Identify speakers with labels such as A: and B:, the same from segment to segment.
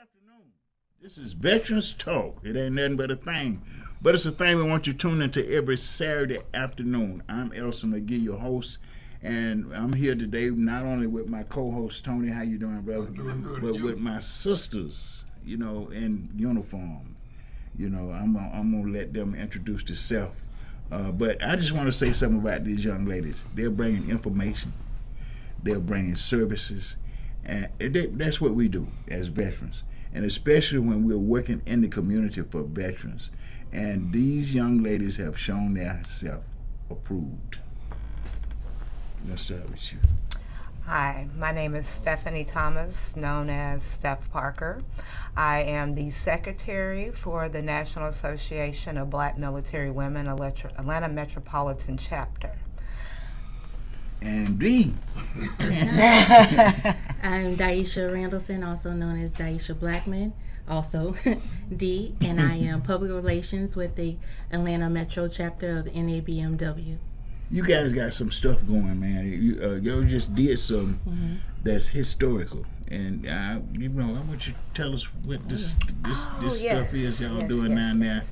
A: afternoon. This is Veterans Talk. It ain't nothing but a thing. But it's a thing we want you to tune into every Saturday afternoon. I'm Elson McGee, your host, and I'm here today not only with my co-host, Tony. How you doing, brother?
B: I'm doing good.
A: But with my sisters, in uniform. I'm going to let them introduce themselves. But I just want to say something about these young ladies. They're bringing information. They're bringing services. And that's what we do as veterans. And especially when we're working in the community for veterans. And these young ladies have shown themselves approved. Let's start with you.
C: Hi, my name is Stephanie Thomas, known as Steph Parker. I am the secretary for the National Association of Black Military Women, Atlanta Metropolitan Chapter.
A: And D.
D: I'm Daisha Randleson, also known as Daisha Blackman, also D, and I am public relations with the Atlanta Metro chapter of NABMW.
A: You guys got some stuff going, man. You just did something that's historical, and I want you to tell us what this stuff is y'all doing down there.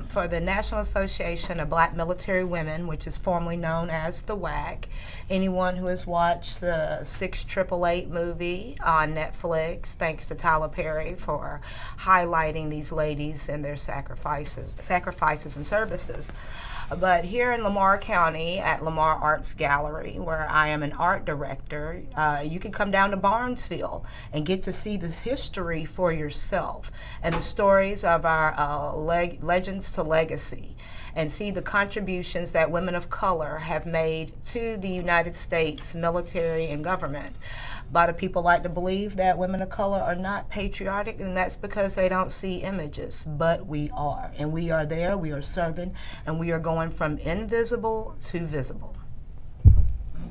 C: For the National Association of Black Military Women, which is formerly known as the WAC, anyone who has watched the 6888 movie on Netflix, thanks to Tyler Perry for highlighting these ladies and their sacrifices and services. But here in Lamar County at Lamar Arts Gallery, where I am an art director, you can come down to Barnesville and get to see the history for yourself and the stories of our legends to legacy, and see the contributions that women of color have made to the United States military and government. A lot of people like to believe that women of color are not patriotic, and that's because they don't see images, but we are. And we are there, we are serving, and we are going from invisible to visible.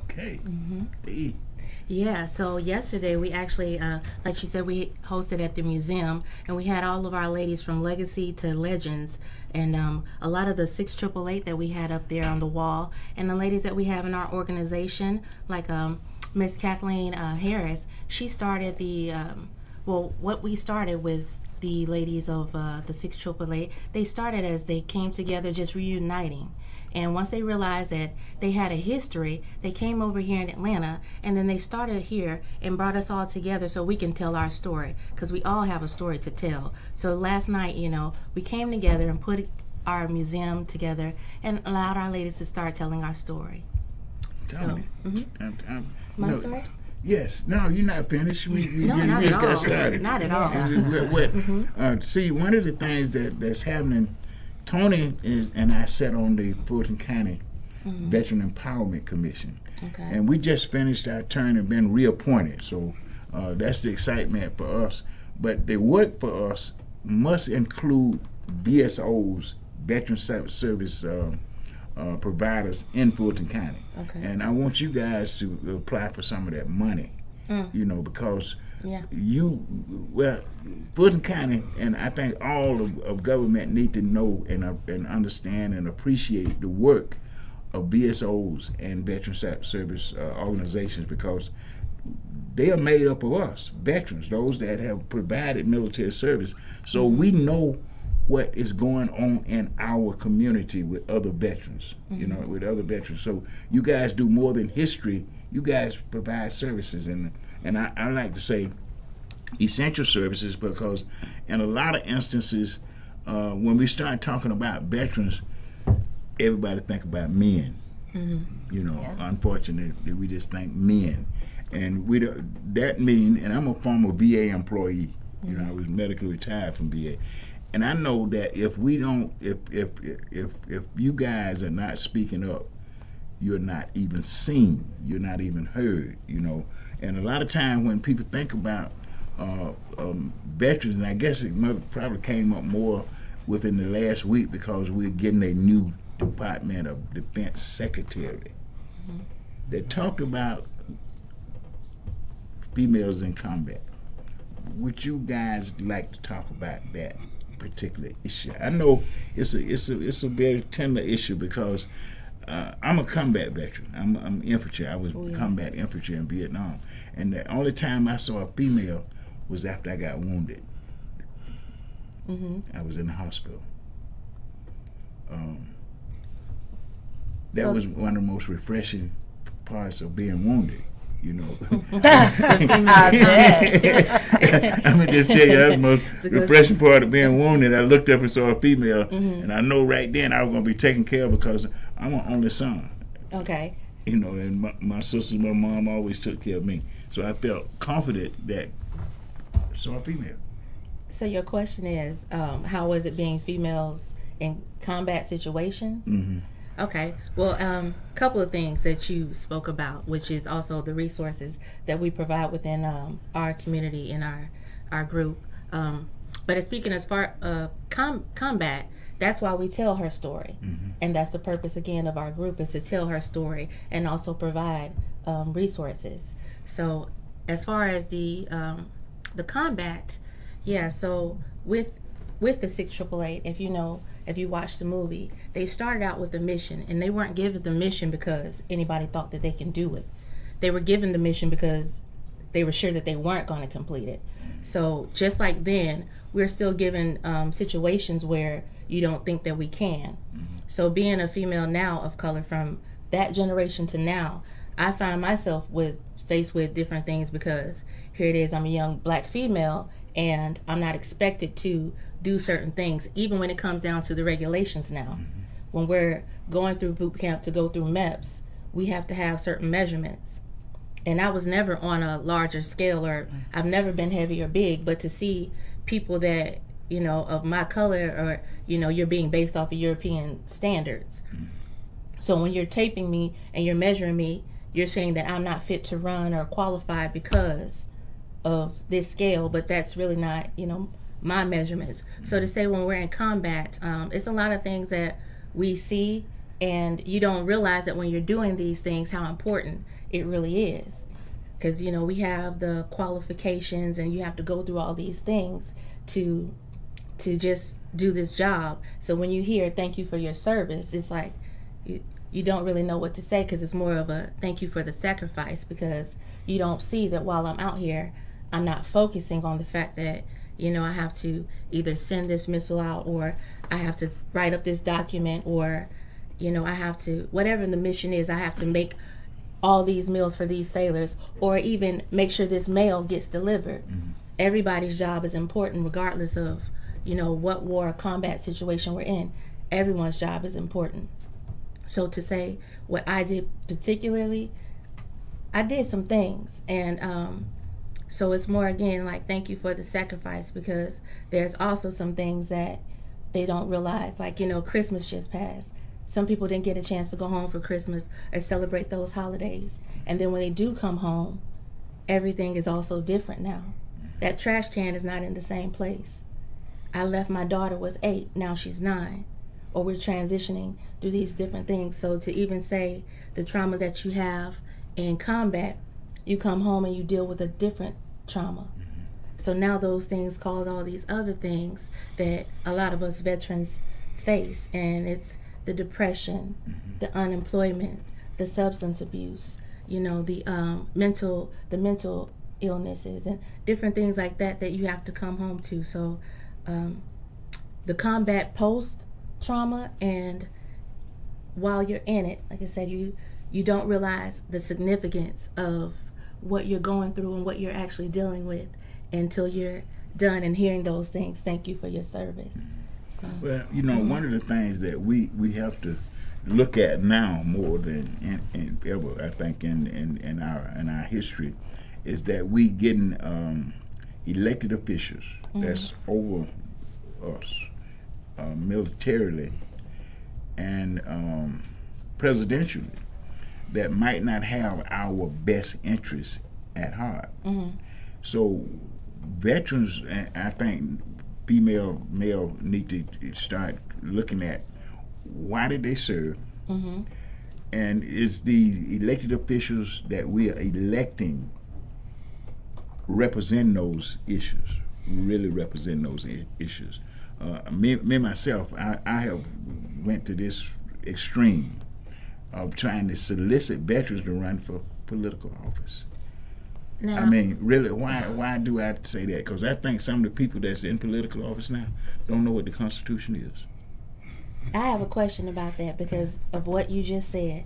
A: Okay.
D: Yeah, so yesterday we actually, like she said, we hosted at the museum, and we had all of our ladies from Legacy to Legends, and a lot of the 6888 that we had up there on the wall, and the ladies that we have in our organization, like Miss Kathleen Harris, she started the, what we started with the ladies of the 6888, they started as they came together just reuniting. And once they realized that they had a history, they came over here in Atlanta, and then they started here and brought us all together so we can tell our story, because we all have a story to tell. So last night, we came together and put our museum together and allowed our ladies to start telling our story.
A: Tell me.
D: My story?
A: Yes. No, you're not finished. We
D: not
A: just
D: at
A: got
D: all.
A: started.
D: Not at all.
A: See, one of the things that's happening, Tony and I sat on the Fulton County Veteran Empowerment Commission.
D: Okay.
A: And we just finished our term and been reappointed. So that's the excitement for us. But the work for us must include VSOs, Veteran Service providers in Fulton County.
D: Okay.
A: And I want you guys to apply for some of that money, because Fulton County, and I think all of government need to know and understand and appreciate the work of VSOs and Veteran Service organizations, because they are made up of us, veterans, those that have provided military service. So we know what is going on in our community with other veterans, with other veterans. So you guys do more than history. You guys provide services, and I like to say essential services, because in a lot of instances, when we start talking about veterans, everybody think about men. Unfortunately, we just think men, and that mean. And I'm a former VA employee. I was medically retired from VA. And I know that if you guys are not speaking up, you're not even seen, you're not even heard, And a lot of times when people think about veterans, and I guess it probably came up more within the last week because we're getting a new Department of Defense secretary that talked about females in combat. Would you guys like to talk about that particular issue? I know it's a very tender issue, because I'm a combat veteran. I'm infantry. I was combat infantry in Vietnam, and the only time I saw a female was after I got wounded.
D: Mm-hmm.
A: I was in the hospital. That
D: So-
A: was one of the most refreshing parts of being wounded. You know,
C: I bet.
A: I'm gonna just tell you that's the most
D: a good-
A: refreshing part of being wounded. I looked up and saw a female,
D: Mm-hmm.
A: and I know right then I was gonna be taken care of because I'm an only son.
D: Okay.
A: You know, and my sisters, my mom always took care of me, so I felt confident that I saw a female.
D: So your question is, how was it being females in combat situations?
A: Mm-hmm.
D: Okay. Well, couple of things that you spoke about, which is also the resources that we provide within our community in our group. But speaking as far combat, that's why we tell her story, and that's the purpose again of our group, is to tell her story and also provide resources. So as far as the combat, yeah. So with the 6888, if you watch the movie, they started out with a mission, and they weren't given the mission because anybody thought that they can do it. They were given the mission because they were sure that they weren't going to complete it. So just like then, we're still given situations where you don't think that we can. So being a female now of color from that generation to now, I find myself faced with different things because here it is, I'm a young black female, and I'm not expected to do certain things, even when it comes down to the regulations now. When we're going through boot camp to go through MEPS, we have to have certain measurements. And I was never on a larger scale, or I've never been heavy or big, but to see people that, of my color, or, you're being based off of European standards. So when you're taping me and you're measuring me, you're saying that I'm not fit to run or qualify because of this scale, but that's really not, my measurements. So to say when we're in combat, it's a lot of things that we see, and you don't realize that when you're doing these things, how important it really is. Because, we have the qualifications, and you have to go through all these things to just do this job. So when you hear thank you for your service, it's like you don't really know what to say, because it's more of a thank you for the sacrifice, because you don't see that while I'm out here, I'm not focusing on the fact that, I have to either send this missile out, or I have to write up this document, or, I have to, whatever the mission is, I have to make all these meals for these sailors, or even make sure this mail gets delivered. Everybody's job is important regardless of, what war or combat situation we're in. Everyone's job is important. So to say what I did particularly, I did some things, and so it's more again like thank you for the sacrifice, because there's also some things that they don't realize, like Christmas just passed. Some people didn't get a chance to go home for Christmas or celebrate those holidays, and then when they do come home, everything is also different now. That trash can is not in the same place. I left, my daughter was 8, now she's 9. Or we're transitioning through these different things. So to even say the trauma that you have in combat, you come home and you deal with a different trauma. So now those things cause all these other things that a lot of us veterans face, and it's the depression, the unemployment, the substance abuse, the mental illnesses, and different things like that you have to come home to. So the combat post trauma, and while you're in it, like I said, you don't realize the significance of what you're going through and what you're actually dealing with until you're done and hearing those things. Thank you for your service. So,
A: Well, one of the things that we have to look at now more than in ever, I think, in our history, is that we getting elected officials that's over us, militarily and presidentially, that might not have our best interests at heart. So veterans, I think female, male, need to start looking at why did they serve, and is the elected officials that we are electing represent those issues, really represent those issues. Me myself, I have went to this extreme of trying to solicit veterans to run for political office.
D: Now,
A: I mean, really, why do I say that? Because I think some of the people that's in political office now don't know what the Constitution is.
D: I have a question about that because of what you just said.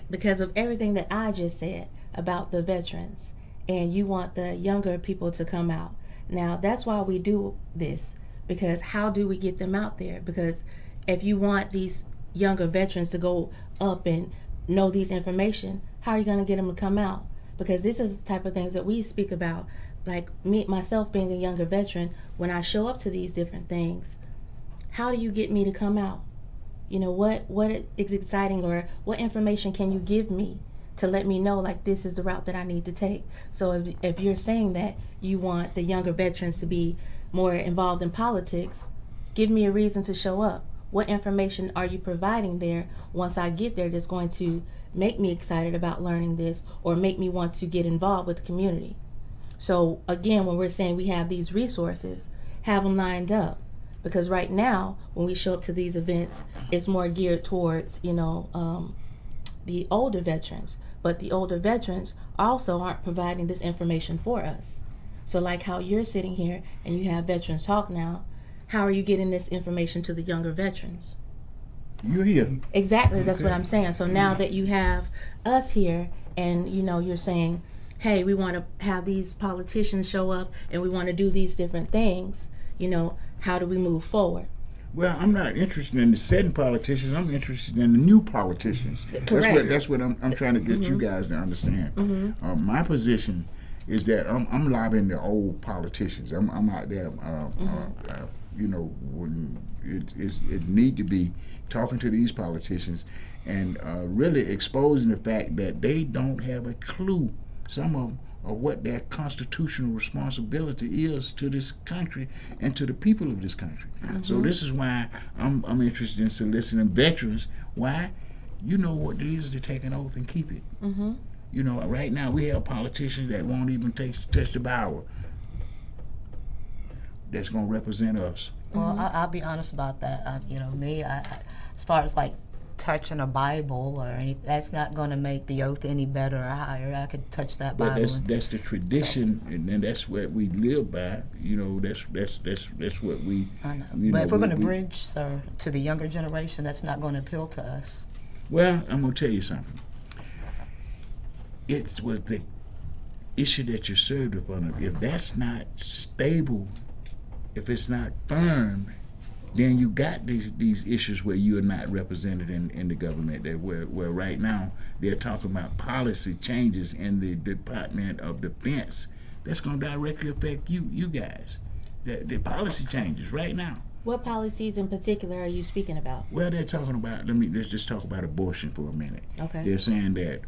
D: Because of everything that I just said about the veterans, and you want the younger people to come out. Now, that's why we do this, because how do we get them out there? Because if you want these younger veterans to go up and know these information, how are you going to get them to come out? Because this is the type of things that we speak about. Like me, myself being a younger veteran, when I show up to these different things, how do you get me to come out? You know, what is exciting, or what information can you give me to let me know, like, this is the route that I need to take? So if you're saying that you want the younger veterans to be more involved in politics, give me a reason to show up. What information are you providing there once I get there that's going to make me excited about learning this, or make me want to get involved with the community? So again, when we're saying we have these resources, have them lined up. Because right now, when we show up to these events, it's more geared towards, the older veterans. But the older veterans also aren't providing this information for us. So like how you're sitting here and you have Veterans Talk now, how are you getting this information to the younger veterans?
A: You're here.
D: Exactly, that's what I'm saying. So now that you have us here and, you're saying, hey, we want to have these politicians show up and we want to do these different things, how do we move forward?
A: Well, I'm not interested in the setting politicians. I'm interested in the new politicians.
D: Correct.
A: That's what I'm trying to get you guys to understand. My position is that I'm lobbying the old politicians. I'm out there, when it need to be talking to these politicians and really exposing the fact that they don't have a clue, some of them, of what their constitutional responsibility is to this country and to the people of this country. So this is why I'm interested in soliciting veterans. Why? You know what it is to take an oath and keep it. Right now we have politicians that won't even touch the Bible. That's going to represent us.
C: Well, I'll be honest about that. As far as like touching a Bible or anything, that's not going to make the oath any better or higher. I could touch that Bible.
A: But that's the tradition, and that's what we live by. That's what we.
C: I know. But if we're going to bridge, sir, to the younger generation, that's not going to appeal to us.
A: Well, I'm going to tell you something. It was the issue that you served upon. If that's not stable, if it's not firm, then you got these issues where you are not represented in the government. Where right now they're talking about policy changes in the Department of Defense that's going to directly affect you guys. The policy changes right now.
D: What policies in particular are you speaking about?
A: Well, they're talking about. Let's just talk about abortion for a minute.
D: Okay.
A: They're saying that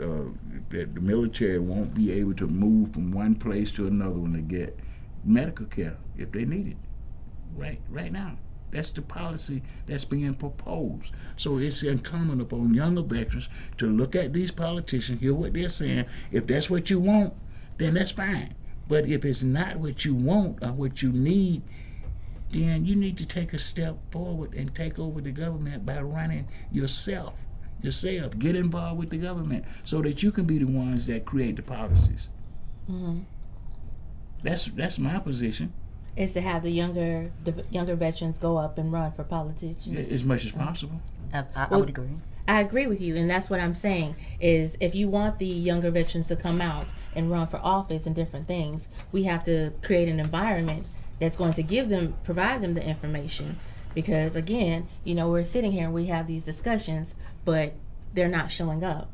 A: that the military won't be able to move from one place to another when they get medical care if they need it. Right now. That's the policy that's being proposed. So it's incumbent upon younger veterans to look at these politicians, hear what they're saying. If that's what you want, then that's fine. But if it's not what you want or what you need, then you need to take a step forward and take over the government by running yourself. Get involved with the government so that you can be the ones that create the policies. That's my position.
D: Is to have the younger veterans go up and run for politicians
A: as much as possible.
C: I would agree.
D: I agree with you, and that's what I'm saying is if you want the younger veterans to come out and run for office and different things, we have to create an environment that's going to provide them the information. Because again, we're sitting here and we have these discussions, but they're not showing up.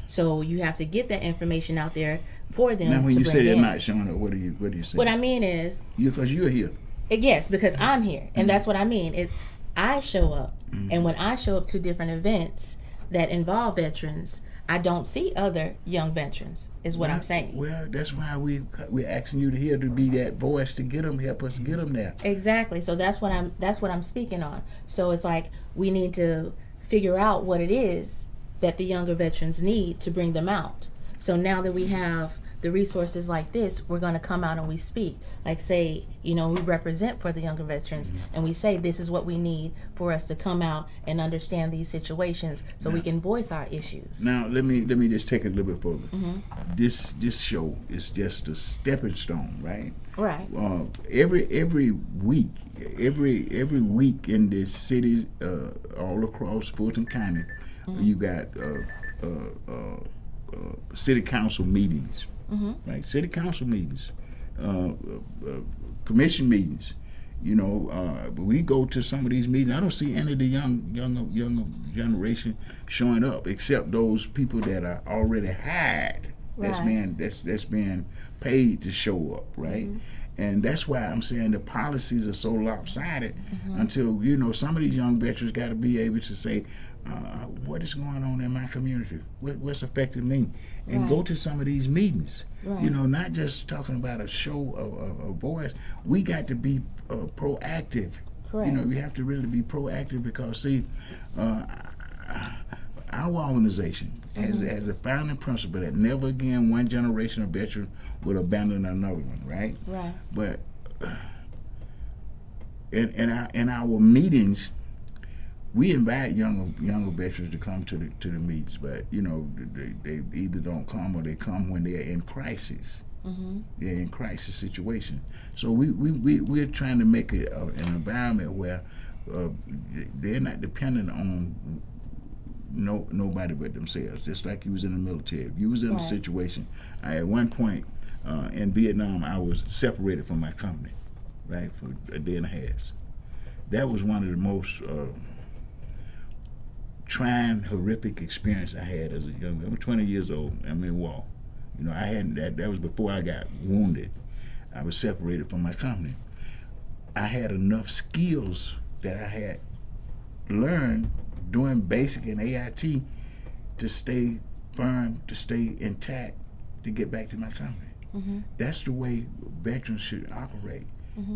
D: So you have to get that information out there for them.
A: Now, when
D: to
A: you
D: bring
A: say they're
D: in.
A: not showing up, what do you say?
D: What I mean is,
A: because you're here.
D: Yes, because I'm here, and that's what I mean. I show up, and when I show up to different events that involve veterans, I don't see other young veterans. Is what I'm saying.
A: Well, that's why we're asking you to here to be that voice to help us get them there.
D: Exactly. So that's what I'm speaking on. So it's like we need to figure out what it is that the younger veterans need to bring them out. So now that we have the resources like this, we're going to come out and we speak. Like, say, we represent for the younger veterans, and we say this is what we need for us to come out and understand these situations, so we can voice our issues.
A: Now, let me just take it a little bit further. This show is just a stepping stone, right?
D: Right.
A: Every week in the cities all across Fulton County, you got city council meetings, right? City council meetings, commission meetings. We go to some of these meetings. I don't see any of the younger generation showing up, except those people that are already hired.
D: Right.
A: That's being paid to show up, right? And that's why I'm saying the policies are so lopsided. Until some of these young veterans got to be able to say, what is going on in my community? What's affecting me? And go to some of these meetings.
D: Right.
A: Not just talking about a show of a voice. We got to be proactive.
D: Correct.
A: We have to really be proactive, because see, our organization has a founding principle that never again one generation of veterans would abandon another one, right?
D: Right.
A: But in our meetings, we invite younger veterans to come to the meetings, but they either don't come, or they come when they're in crisis. They're in crisis situation. So we're trying to make it an environment where they're not dependent on nobody but themselves. Just like you was in the military. If you was in a situation, at one point in Vietnam, I was separated from my company, right, for a day and a half. That was one of the most trying, horrific experience I had as a young man. I'm 20 years old. I'm in war. I hadn't that was before I got wounded. I was separated from my company. I had enough skills that I had learned doing basic and AIT to stay firm, to stay intact, to get back to my company. That's the way veterans should operate.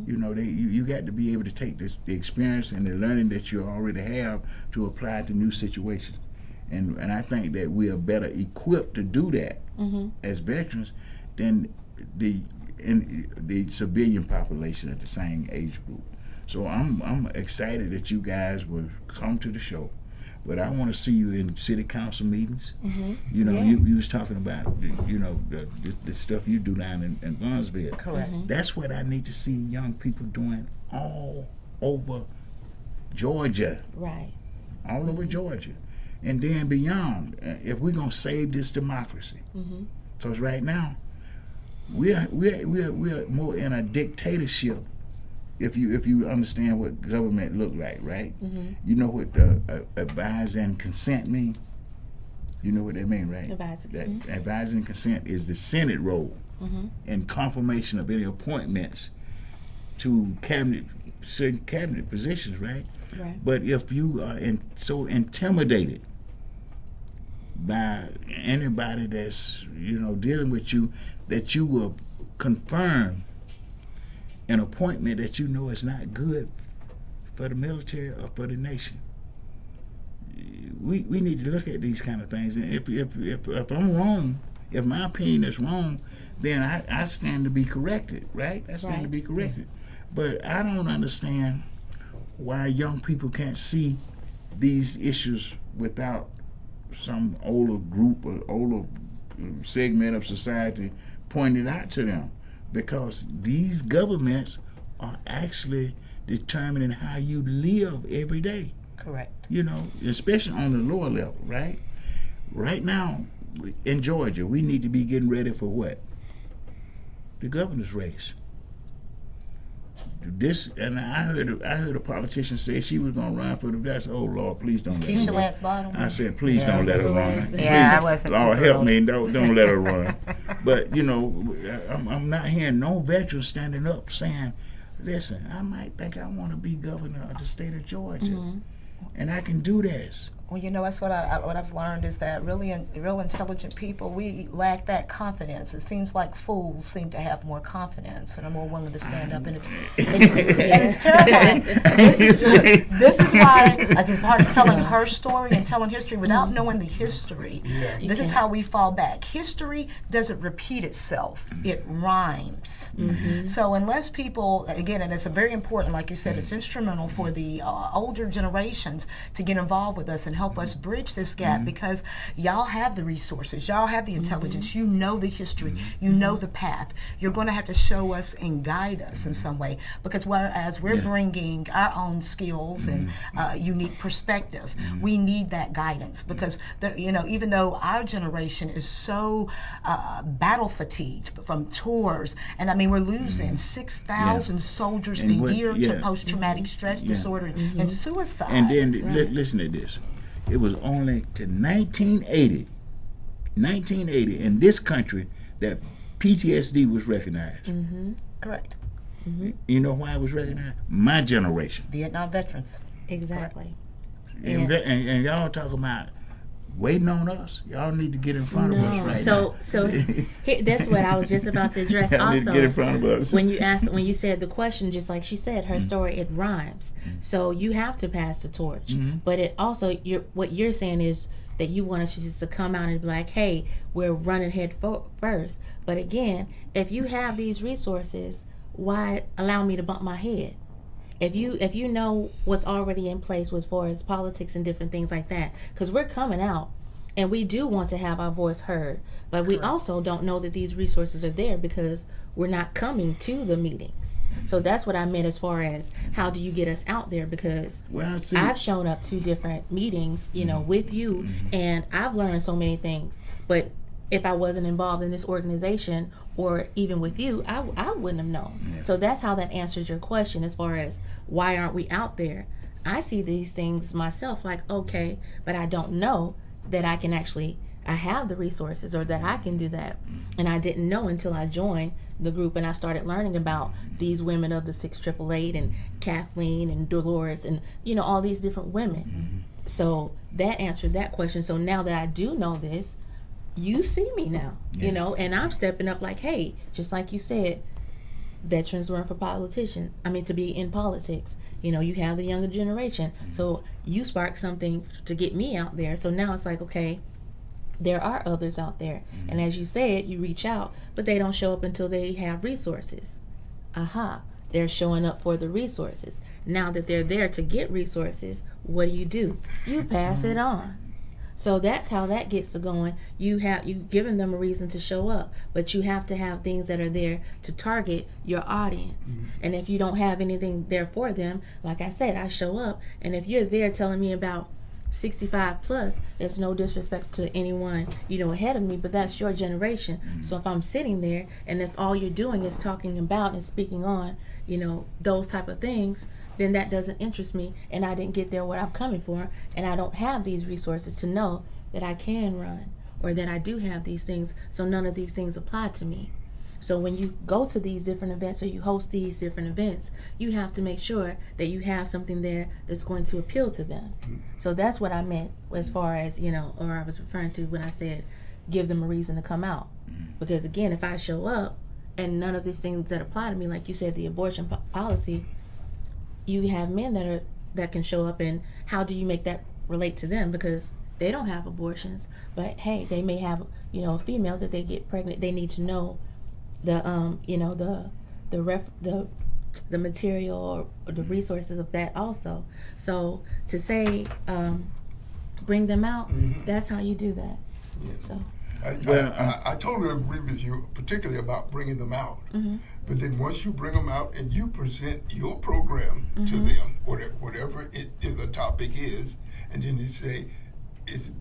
A: You got to be able to take the experience and the learning that you already have to apply to new situations. And I think that we are better equipped to do that as veterans than the civilian population at the same age group. So I'm excited that you guys will come to the show. But I want to see you in city council meetings. You was talking about the stuff you do down in Barnesville.
C: Correct.
A: That's what I need to see young people doing all over Georgia.
D: Right.
A: All over Georgia. And then beyond, if we're gonna save this democracy, because right now we're more in a dictatorship. If you understand what government look like, right? You know what advise and consent mean. You know what that mean, right?
D: Advise.
A: Advise and consent is the Senate role in confirmation of any appointments to certain cabinet positions, right?
D: Right.
A: But if you are so intimidated by anybody that's dealing with you, that you will confirm an appointment that is not good for the military or for the nation. We need to look at these kind of things, and if I'm wrong, if my opinion is wrong, then I stand to be corrected, right? I stand to be corrected. But I don't understand why young people can't see these issues without some older group or older segment of society pointing out to them, because these governments are actually determining how you live every day.
C: Correct.
A: Especially on the lower level, right? Right now in Georgia, we need to be getting ready for what? The governor's race. And I heard a politician say she was going to run for the best. Oh Lord, please don't let
C: Keisha
A: her
C: Lance Bottom.
A: run. I said, please don't let her run.
C: Yeah, I
A: Please,
C: wasn't
A: Lord
C: too
A: help
C: thrilled.
A: me, don't let her run. But I'm not hearing no veteran standing up saying, listen, I might think I want to be governor of the state of Georgia, and I can do this.
C: Well, you know, that's what I've learned is that real intelligent people, we lack that confidence. It seems like fools seem to have more confidence and are more willing to stand up, and it's terrifying. This is why, like, as part of telling her story and telling history without knowing the history, this is how we fall back. History doesn't repeat itself; it rhymes. So unless people, again, and it's a very important, like you said, it's instrumental for the older generations to get involved with us and help us bridge this gap, because y'all have the resources, y'all have the intelligence, you know the history, you know the path. You're going to have to show us and guide us in some way, because whereas we're bringing our own skills and unique perspective, we need that guidance, because you know, even though our generation is so battle fatigued from tours, and I mean, we're losing 6,000 soldiers a year to post-traumatic stress disorder and suicide.
A: And then listen to this. It was only to 1980 in this country that PTSD was recognized.
C: Correct.
A: You know why it was recognized? My generation.
C: Vietnam veterans.
D: Exactly.
A: And y'all talk about waiting on us. Y'all need to get in front of us right now.
D: So that's what I was just about to address.
A: Y'all
D: also,
A: need to get in front of us.
D: when you said the question, just like she said, her story, it rhymes. So you have to pass the torch. But it also, what you're saying is that you want us just to come out and be like, hey, we're running head first. But again, if you have these resources, why allow me to bump my head? If you know what's already in place as far as politics and different things like that, because we're coming out and we do want to have our voice heard, but we also don't know that these resources are there because we're not coming to the meetings. So that's what I meant as far as how do you get us out there, because I've shown up to different meetings, you know, with you, and I've learned so many things, but if I wasn't involved in this organization or even with you, I wouldn't have known. So that's how that answers your question as far as why aren't we out there. I see these things myself like, okay, but I don't know that I have the resources or that I can do that. And I didn't know until I joined the group and I started learning about these women of the 6888 and Kathleen and Dolores and, you know, all these different women. So that answered that question. So now that I do know this, you see me now, you know, and I'm stepping up like, hey, just like you said, veterans run for to be in politics. You know, you have the younger generation. So you spark something to get me out there. So now it's like, okay, there are others out there. And as you said, you reach out, but they don't show up until they have resources. They're showing up for the resources. Now that they're there to get resources, what do? You pass it on. So that's how that gets to going. You've given them a reason to show up, but you have to have things that are there to target your audience. And if you don't have anything there for them, like I said, I show up, and if you're there telling me about 65 plus, that's no disrespect to anyone, you know, ahead of me, but that's your generation. So if I'm sitting there and if all you're doing is talking about and speaking on, you know, those type of things, then that doesn't interest me, and I didn't get there what I'm coming for, and I don't have these resources to know that I can run or that I do have these things, so none of these things apply to me. So when you go to these different events or you host these different events, you have to make sure that you have something there that's going to appeal to them. So that's what I meant as far as, you know, or I was referring to when I said give them a reason to come out. Because again, if I show up and none of these things that apply to me, like you said, the abortion policy, you have men that can show up, and how do you make that relate to them? Because they don't have abortions, but hey, they may have, you know, a female that they get pregnant. They need to know the you know, the material or the resources of that also. So to say bring them out, that's how you do that. So
B: I totally agree with you, particularly about bringing them out. But then once you bring them out and you present your program to them, whatever the topic is, and then you say, is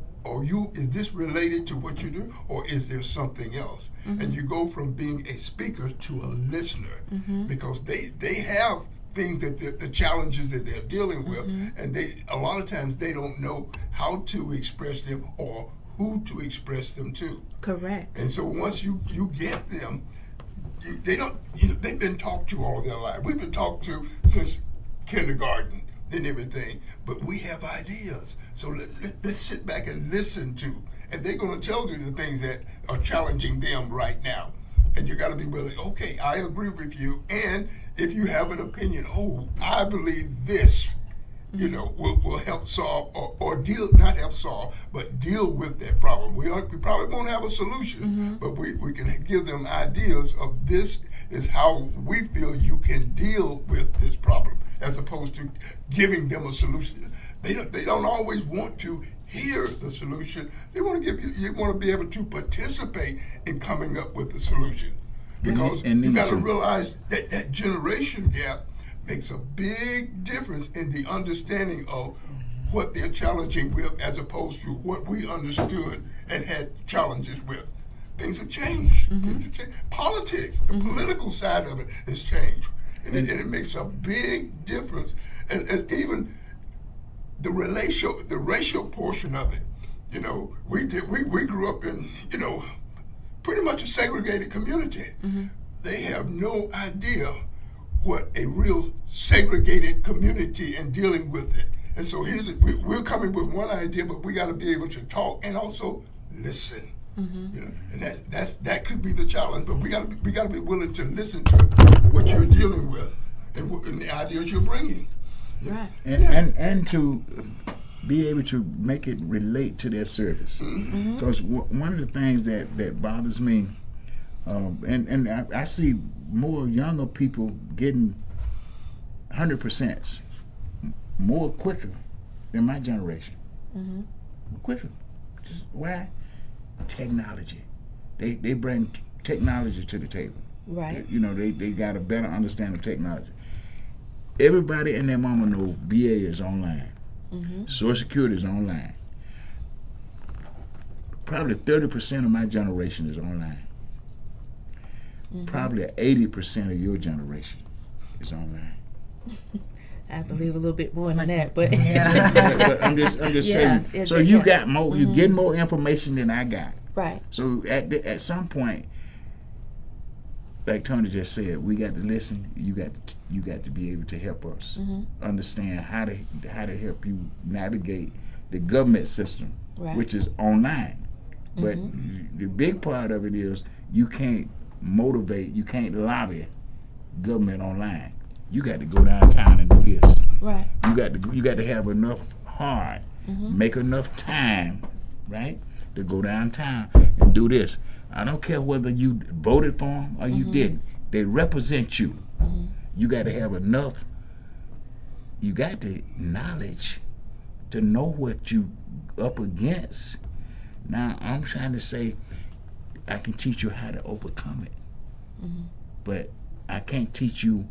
B: this related to what you do, or is there something else? And you go from being a speaker to a listener, because they have things that the challenges that they're dealing with, and a lot of times they don't know how to express them or who to express them to.
D: Correct.
B: And so once you get them, they've been talked to all their life. We've been talked to since kindergarten. and everything, but we have ideas. So let's sit back and listen to, and they're going to tell you the things that are challenging them right now. And you got to be willing, okay, I agree with you. And if you have an opinion, oh, I believe this, you know, will help solve or deal, not help solve, but deal with that problem. We probably won't have a solution, but we can give them ideas of this is how we feel you can deal with this problem, as opposed to giving them a solution. They don't always want to hear the solution. They want to you want to be able to participate in coming up with the solution. Because you got to realize that generation gap makes a big difference in the understanding of what they're challenging with, as opposed to what we understood and had challenges with. Things have changed. Things have changed. Politics, the political side of it has changed. And it makes a big difference. And even the racial portion of it. You know, we grew up in, you know, pretty much a segregated community. They have no idea what a real segregated community and dealing with it. And so we're coming with one idea, but we got to be able to talk and also listen. You know, and that could be the challenge. But we got to be willing to listen to what you're dealing with and the ideas you're bringing.
D: Right.
A: And to be able to make it relate to their service. Because one of the things that bothers me, and I see more younger people getting 100% more quicker than my generation. Quicker. Just why? Technology. They bring technology to the table.
D: Right.
A: You know, they got a better understanding of technology. Everybody and their mama know VA is online. Social Security is online. Probably 30% of my generation is online. Probably 80% of your generation is online.
D: I believe a little bit more than that, but
A: But I'm just telling you. So you got more. You get more information than I got.
D: right.
A: So at some point, like Tony just said, we got to listen. You got to be able to help us understand how to help you navigate the government system,
D: Right.
A: which is online. But the big part of it is you can't motivate, you can't lobby government online. You got to go downtown and do this.
D: Right.
A: You got to have enough heart, make enough time, right, to go downtown and do this. I don't care whether you voted for them or you didn't. They represent you. You got to have enough. You got the knowledge to know what you up against. Now I'm trying to say I can teach you how to overcome it, but I can't teach you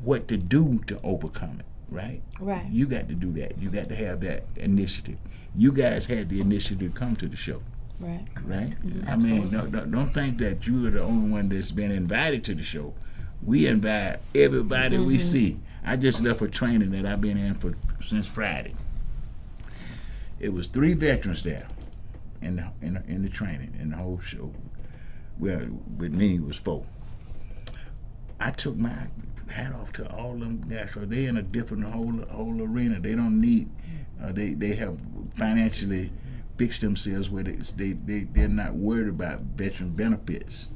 A: what to do to overcome it. Right?
D: Right.
A: You got to do that. You got to have that initiative. You guys had the initiative to come to the show.
D: Right.
A: Right? I mean, don't think that you are the only one that's been invited to the show. We invite everybody we see. I just left a training that I've been in since Friday. It was 3 veterans there in the training, in the whole show. Well, with me it was 4. I took my hat off to all them guys, because they in a different whole arena. They don't need. They have financially fixed themselves where they're not worried about veteran benefits.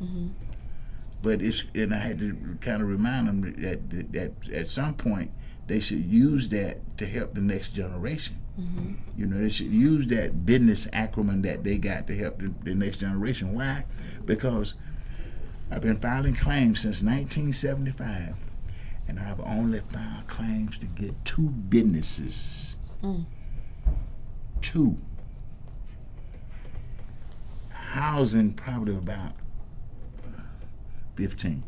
A: But and I had to kind of remind them that at some point they should use that to help the next generation. You know, they should use that business acumen that they got to help the next generation. Why? Because I've been filing claims since 1975, and I've only filed claims to get 2 businesses. 2. Housing probably about 15.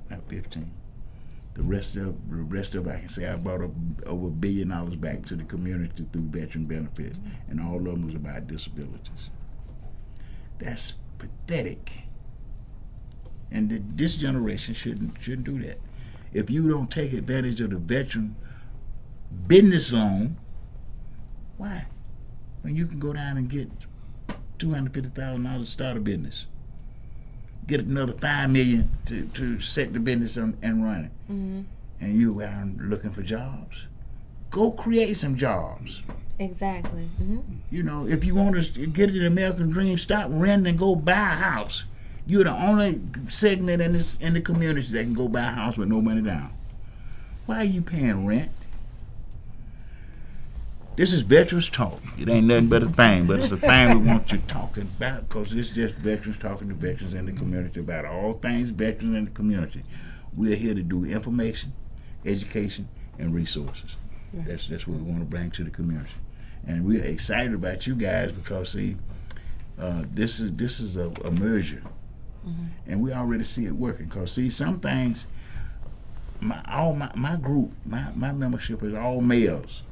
A: About 15. The rest of it, I can say I brought up over $1 billion back to the community through veteran benefits, and all of them was about disabilities. That's pathetic. And this generation shouldn't do that. If you don't take advantage of the veteran business loan, why? When you can go down and get $250,000 to start a business, get another $5 million to set the business and run it, and you around looking for jobs. go create some jobs.
D: Exactly.
A: You know, if you want to get the American dream, stop renting and go buy a house. You're the only segment in the community that can go buy a house with no money down. Why are you paying rent? This is Veterans Talk. It ain't nothing but a thing, but it's a thing we want you talking about, because it's just veterans talking to veterans in the community about all things veterans in the community. We're here to do information, education, and resources. That's what we want to bring to the community. And we're excited about you guys because, see, this is a merger. And we already see it working. Because, see, some things, my group, my membership is all males.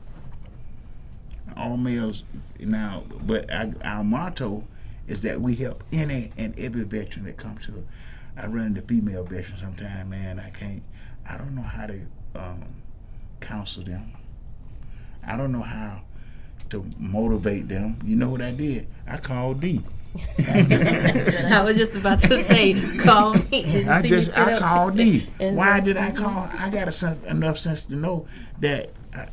A: All males now, but our motto is that we help any and every veteran that comes to us. I run into female veterans sometimes, man. I don't know how to counsel them. I don't know how to motivate them. You know what I did? I called D.
D: I was just about to say, call me.
A: I called D. Why did I call? I got enough sense to know that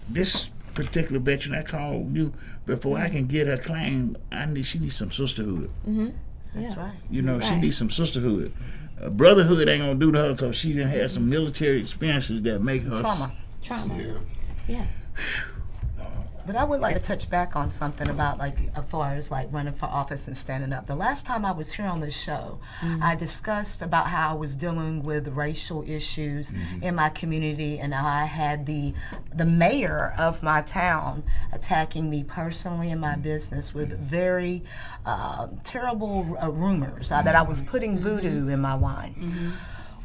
A: this particular veteran I called you before I can get her claim. She needs some sisterhood.
C: That's right.
A: You know, she needs some sisterhood. Brotherhood ain't gonna do to her because she done had some military experiences that make her
D: Trauma. Yeah.
C: But I would like to touch back on something about, like, as far as like running for office and standing up. The last time I was here on this show, I discussed about how I was dealing with racial issues in my community, and how I had the mayor of my town attacking me personally in my business with very terrible rumors that I was putting voodoo in my wine.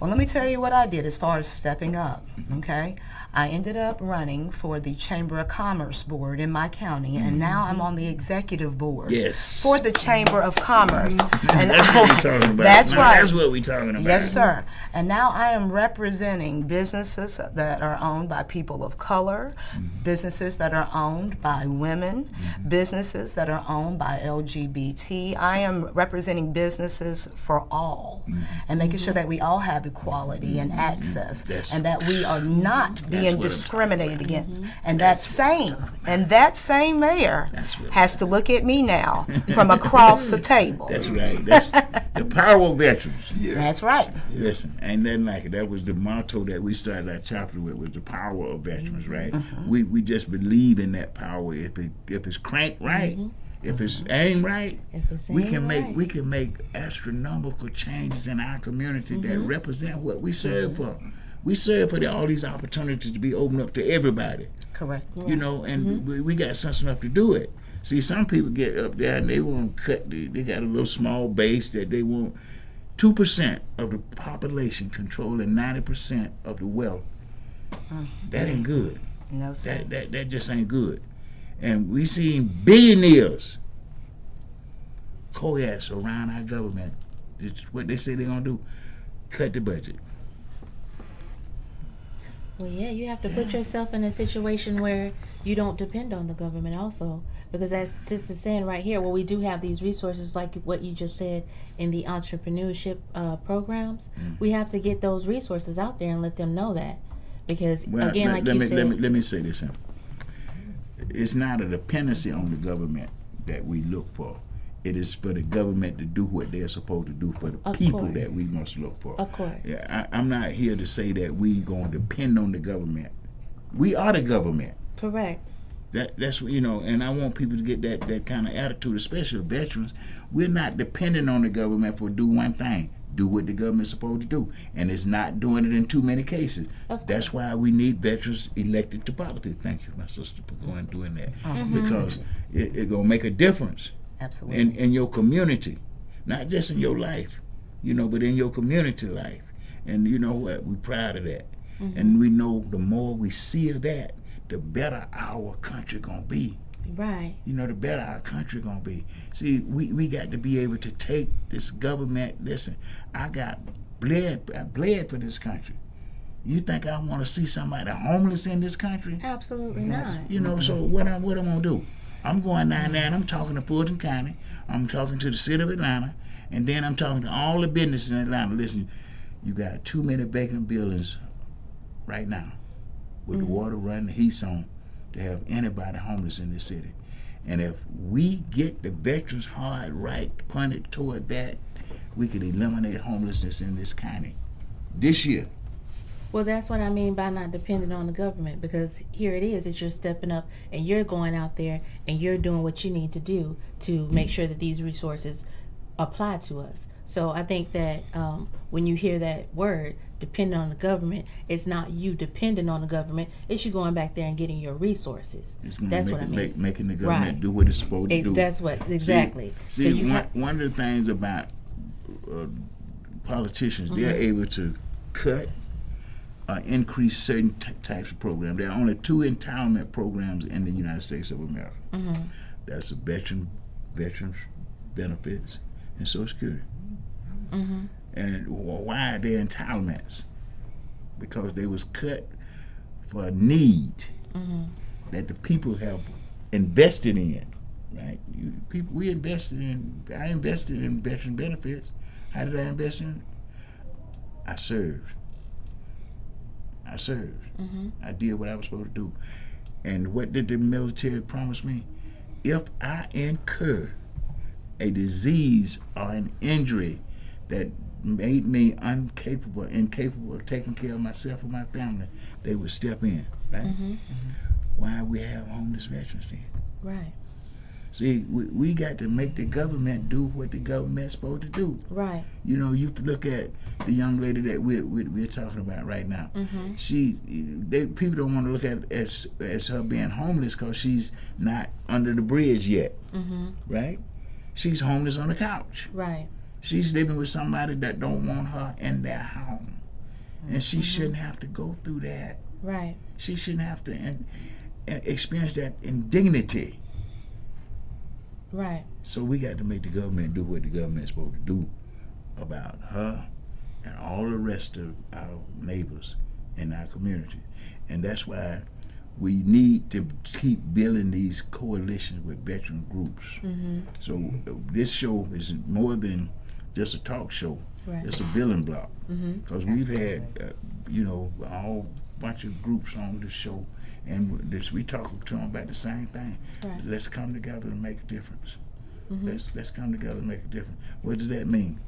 C: Well, let me tell you what I did as far as stepping up, okay? I ended up running for the Chamber of Commerce board in my county, and now I'm on the executive board for the Chamber of Commerce. And
A: that's what we're talking about.
C: That's right.
A: That's what we're talking about.
C: Yes, sir. And now I am representing businesses that are owned by people of color, businesses that are owned by women, businesses that are owned by LGBT. I am representing businesses for all, and making sure that we all have equality and access, and that we are not being discriminated against. And that same mayor has to look at me now from across the table.
A: That's right. That's the power of veterans.
C: That's right.
A: Listen, ain't nothing like it. That was the motto that we started our chapter with, was the power of veterans, right? We just believe in that power. If it's cranked right, if it's aimed right, we can make astronomical changes in our community that represent what we serve for. We serve for all these opportunities to be opened up to everybody.
C: Correct.
A: You know, and we got sense enough to do it. See, some people get up there and they want to cut. They got a little small base that they want. 2% of the population controlling 90% of the wealth. That ain't good.
C: No, sir.
A: That just ain't good. And we seen billionaires coalesce around our government. It's what they say they're gonna do: cut the budget.
D: Well, yeah, you have to put yourself in a situation where you don't depend on the government also. Because as Sister's saying right here, well, we do have these resources like what you just said in the entrepreneurship programs. We have to get those resources out there and let them know that. Because, again, like you said...
A: Let me say this. It's not a dependency on the government that we look for. It is for the government to do what they're supposed to do for the people that we must look for.
D: Of course.
A: Yeah, I'm not here to say that we're going to depend on the government. We are the government.
D: Correct.
A: That's what, you know, and I want people to get that kind of attitude, especially veterans. We're not dependent on the government for do one thing. Do what the government's supposed to do. And it's not doing it in too many cases. That's why we need veterans elected to politics. Thank you, my sister, for going and doing that. Because it's going to make a difference.
C: Absolutely.
A: In your community, not just in your life, you know, but in your community life. And you know what? We're proud of that. And we know the more we see of that, the better our country gonna be.
D: Right.
A: You know, the better our country gonna be. See, we got to be able to take this government. Listen, I bled for this country. You think I want to see somebody homeless in this country?
D: Absolutely not.
A: You know, so what I'm gonna do? I'm going down there and I'm talking to Fulton County. I'm talking to the city of Atlanta, and then I'm talking to all the businesses in Atlanta. Listen, you got too many vacant buildings right now with the water running, the heat's on. to have anybody homeless in this city. And if we get the veterans hard right pointed toward that, we could eliminate homelessness in this county this year.
D: Well, that's what I mean by not depending on the government, because here it is that you're stepping up and you're going out there and you're doing what you need to do to make sure that these resources apply to us. So I think that when you hear that word, depending on the government, it's not you depending on the government, it's you going back there and getting your resources. That's what I mean.
A: Making the government do what it's supposed to do.
D: That's what, exactly.
A: See, one of the things about politicians, they're able to cut increase certain types of programs. There are only 2 entitlement programs in the United States of America. That's the veterans benefits and Social Security. And why are they entitlements? Because they was cut for a need that the people have invested in. Right? I invested in veteran benefits. How did I invest in it? I served. I did what I was supposed to do. And what did the military promise me? If I incur a disease or an injury that made me incapable of taking care of myself and my family, they would step in, right? Why we have homeless veterans then?
D: Right.
A: See, we got to make the government do what the government's supposed to do.
D: Right.
A: You know, you look at the young lady that we're talking about right now. People don't want to look at it as her being homeless because she's not under the bridge yet, right? She's homeless on the couch.
D: Right.
A: She's living with somebody that don't want her in their home, and she shouldn't have to go through that.
D: Right.
A: She shouldn't have to experience that indignity.
D: Right.
A: So we got to make the government do what the government's supposed to do about her and all the rest of our neighbors in our community. And that's why we need to keep building these coalitions with veteran groups. So this show is more than just a talk show.
D: Right.
A: It's a building block. Because we've had, a whole bunch of groups on this show, and we talk to them about the same thing.
D: Right.
A: Let's come together and make a difference. Let's come together and make a difference. What does that mean?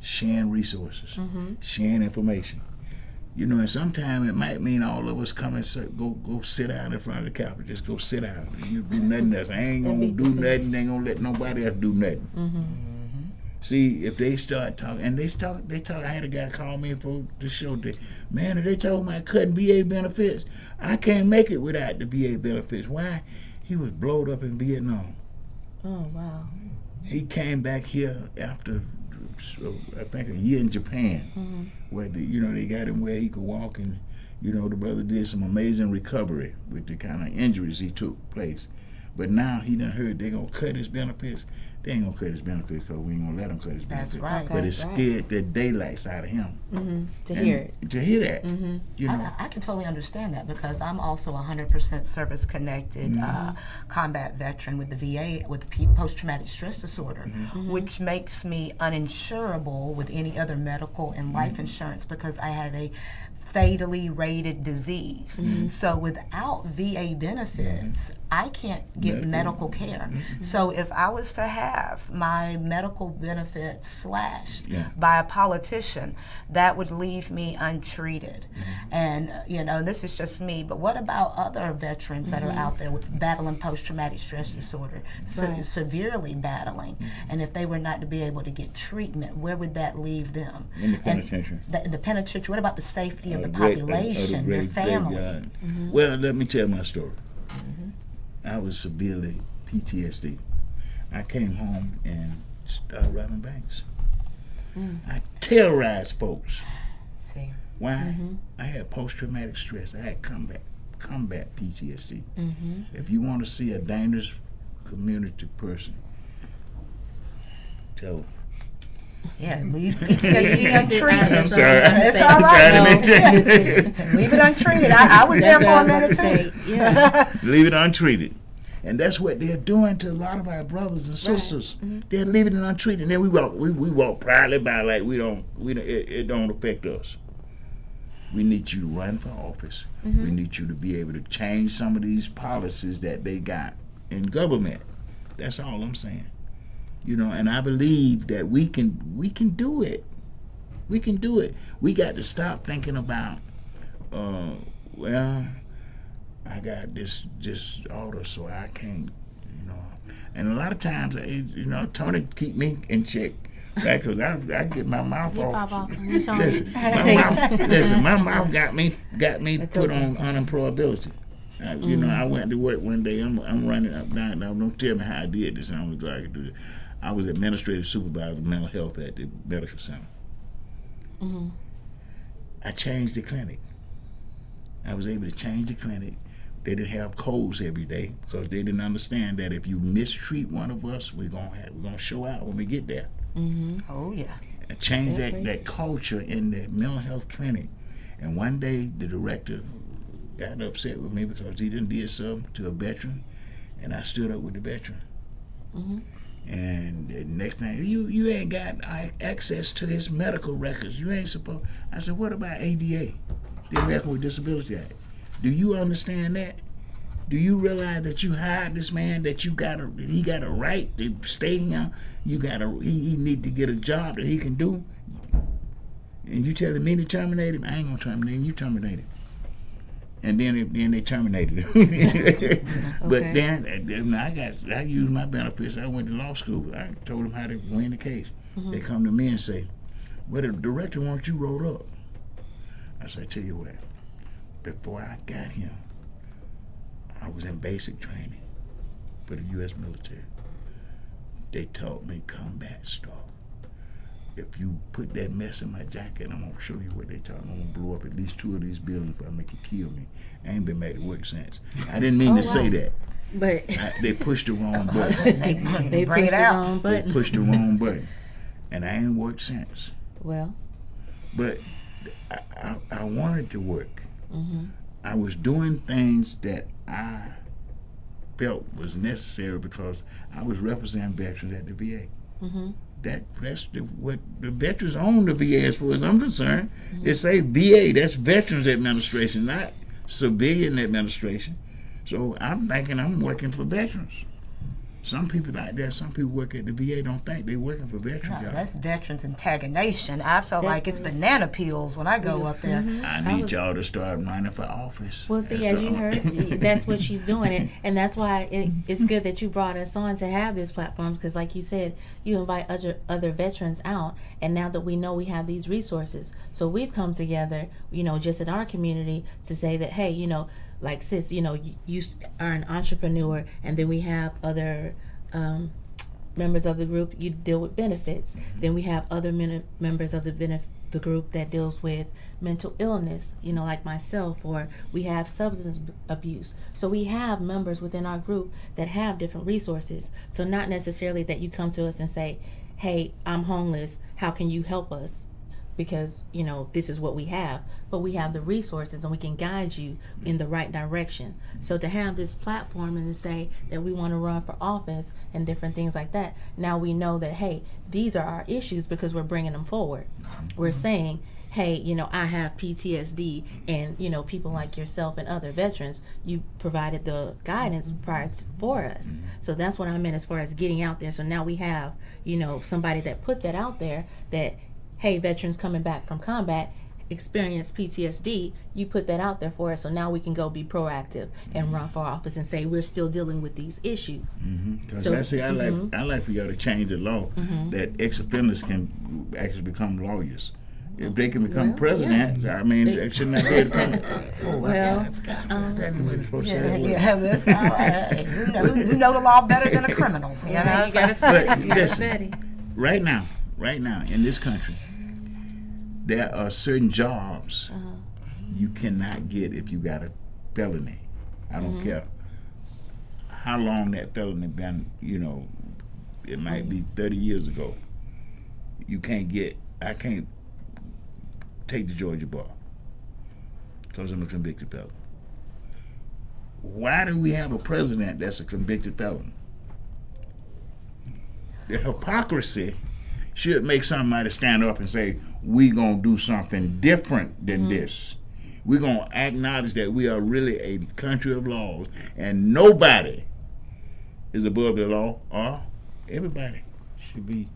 A: Sharing resources, sharing information. You know, and sometimes it might mean all of us come and say, go sit down in front of the Capitol. Just go sit down. You do nothing else. I ain't gonna do nothing. Ain't gonna let nobody else do nothing. See, if they start talking, and they talk. I had a guy call me for the show. Man, if they talking about cutting VA benefits, I can't make it without the VA benefits. Why? He was blowed up in Vietnam.
D: Oh, wow.
A: He came back here after, I think, a year in Japan, where they got him where he could walk, and the brother did some amazing recovery with the kind of injuries he took place. But now he done heard they gonna cut his benefits. They ain't gonna cut his benefits because we ain't gonna let him cut his benefits.
C: That's right.
A: But it scared the daylights out of him.
D: To hear it.
A: To hear that.
C: I can totally understand that because I'm also 100% service connected combat veteran with the VA with post-traumatic stress disorder, which makes me uninsurable with any other medical and life insurance because I have a fatally rated disease. So without VA benefits, I can't get medical care. So if I was to have my medical benefits slashed by a politician, that would leave me untreated. And this is just me, but what about other veterans that are out there with battling post-traumatic stress disorder, severely battling, and if they were not to be able to get treatment, where would that leave them?
A: In the penitentiary.
C: The penitentiary. What about the safety of the population, their family?
A: Well, let me tell my story. I was severely PTSD. I came home and started robbing banks. I terrorized folks.
C: See.
A: Why? I had post-traumatic stress. I had combat PTSD. If you want to see a dangerous community person, tell them.
C: Yeah, leave PTSD untreated.
A: I'm sorry.
C: It's all right.
A: Sorry.
C: Leave it untreated. I was there for a minute too.
A: Leave it untreated. And that's what they're doing to a lot of our brothers and sisters. They're leaving it untreated. And then we walk proudly by like it don't affect us. We need you to run for office. We need you to be able to change some of these policies that they got in government. That's all I'm saying. You know, and I believe that we can do it. We can do it. We got to stop thinking about, well, I got this order, so I can't, you know. And a lot of times, you know, Tony keep me in check, right? Because I get my mouth off. Listen, my mouth got me put on unemployability. You know, I went to work one day. I'm running up now. Don't tell me how I did this. I'm glad I could do this. I was administrative supervisor of mental health at the medical center. I changed the clinic. I was able to change the clinic. They didn't have codes every day because they didn't understand that if you mistreat one of us, we're gonna show out when we get there.
C: Oh yeah.
A: I changed that culture in the mental health clinic. And one day the director got upset with me because he didn't did something to a veteran, and I stood up with the veteran. And the next thing, you ain't got access to his medical records. You ain't supposed. I said, what about ADA, the American with Disability Act? Do you understand that? Do you realize that you hired this man, that he got a right to stay here? He need to get a job that he can do. And you telling me to terminate him? I ain't gonna terminate him. You terminate him. And then they terminated him. But then I used my benefits. I went to law school. I told them how to win the case. They come to me and say, well, the director wants you rolled up. I said, I tell you what, before I got him, I was in basic training for the U.S. military. They taught me combat stuff. If you put that mess in my jacket, I'm going to show you what they taught me. I'm going to blow up at least 2 of these buildings before I make you kill me. I ain't been back to work since. I didn't mean to say that.
D: But
A: they pushed the wrong button.
D: they pushed the wrong button.
A: They pushed the wrong button. And I ain't worked since.
D: Well.
A: But I wanted to work. I was doing things that I felt was necessary because I was representing veterans at the VA. That's what the veterans own the VA as far as I'm concerned. It say VA, that's Veterans Administration, not Civilian Administration. So I'm thinking I'm working for veterans. Some people out there, some people work at the VA don't think they're working for veterans.
C: No, that's veterans antagonization. I feel like it's banana peels when I go up there.
A: I need y'all to start running for office.
D: Well, see, as you heard, that's what she's doing, and that's why it's good that you brought us on to have this platform, because like you said, you invite other veterans out, and now that we know we have these resources, so we've come together, you know, just in our community to say that, hey, you know, like sis, you know, you are an entrepreneur, and then we have other members of the group, you deal with benefits. Then we have other members of the group that deals with mental illness, you know, like myself, or we have substance abuse. So we have members within our group that have different resources. So not necessarily that you come to us and say, hey, I'm homeless, how can you help us? Because, you know, this is what we have, but we have the resources and we can guide you in the right direction. So to have this platform and to say that we want to run for office and different things like that, now we know that, hey, these are our issues because we're bringing them forward. We're saying, hey, you know, I have PTSD, and, you know, people like yourself and other veterans, you provided the guidance for us. So that's what I meant as far as getting out there. So now we have, you know, somebody that put that out there that, hey, veterans coming back from combat experience PTSD, you put that out there for us, so now we can go be proactive and run for office and say we're still dealing with these issues.
A: So I like for y'all to change the law that ex-offenders can actually become lawyers. If they can become president, I mean, they should not be able to come. I forgot.
C: That's all right. Who know the law better than a criminal? You know?
D: You gotta study.
A: But listen, right now, in this country, there are certain jobs you cannot get if you got a felony. I don't care how long that felony been, you know, it might be 30 years ago. I can't take the Georgia bar because I'm a convicted felon. Why do we have a president that's a convicted felon? The hypocrisy should make somebody stand up and say, we gonna do something different than this. We're going to acknowledge that we are really a country of laws, and nobody is above the law, or everybody should be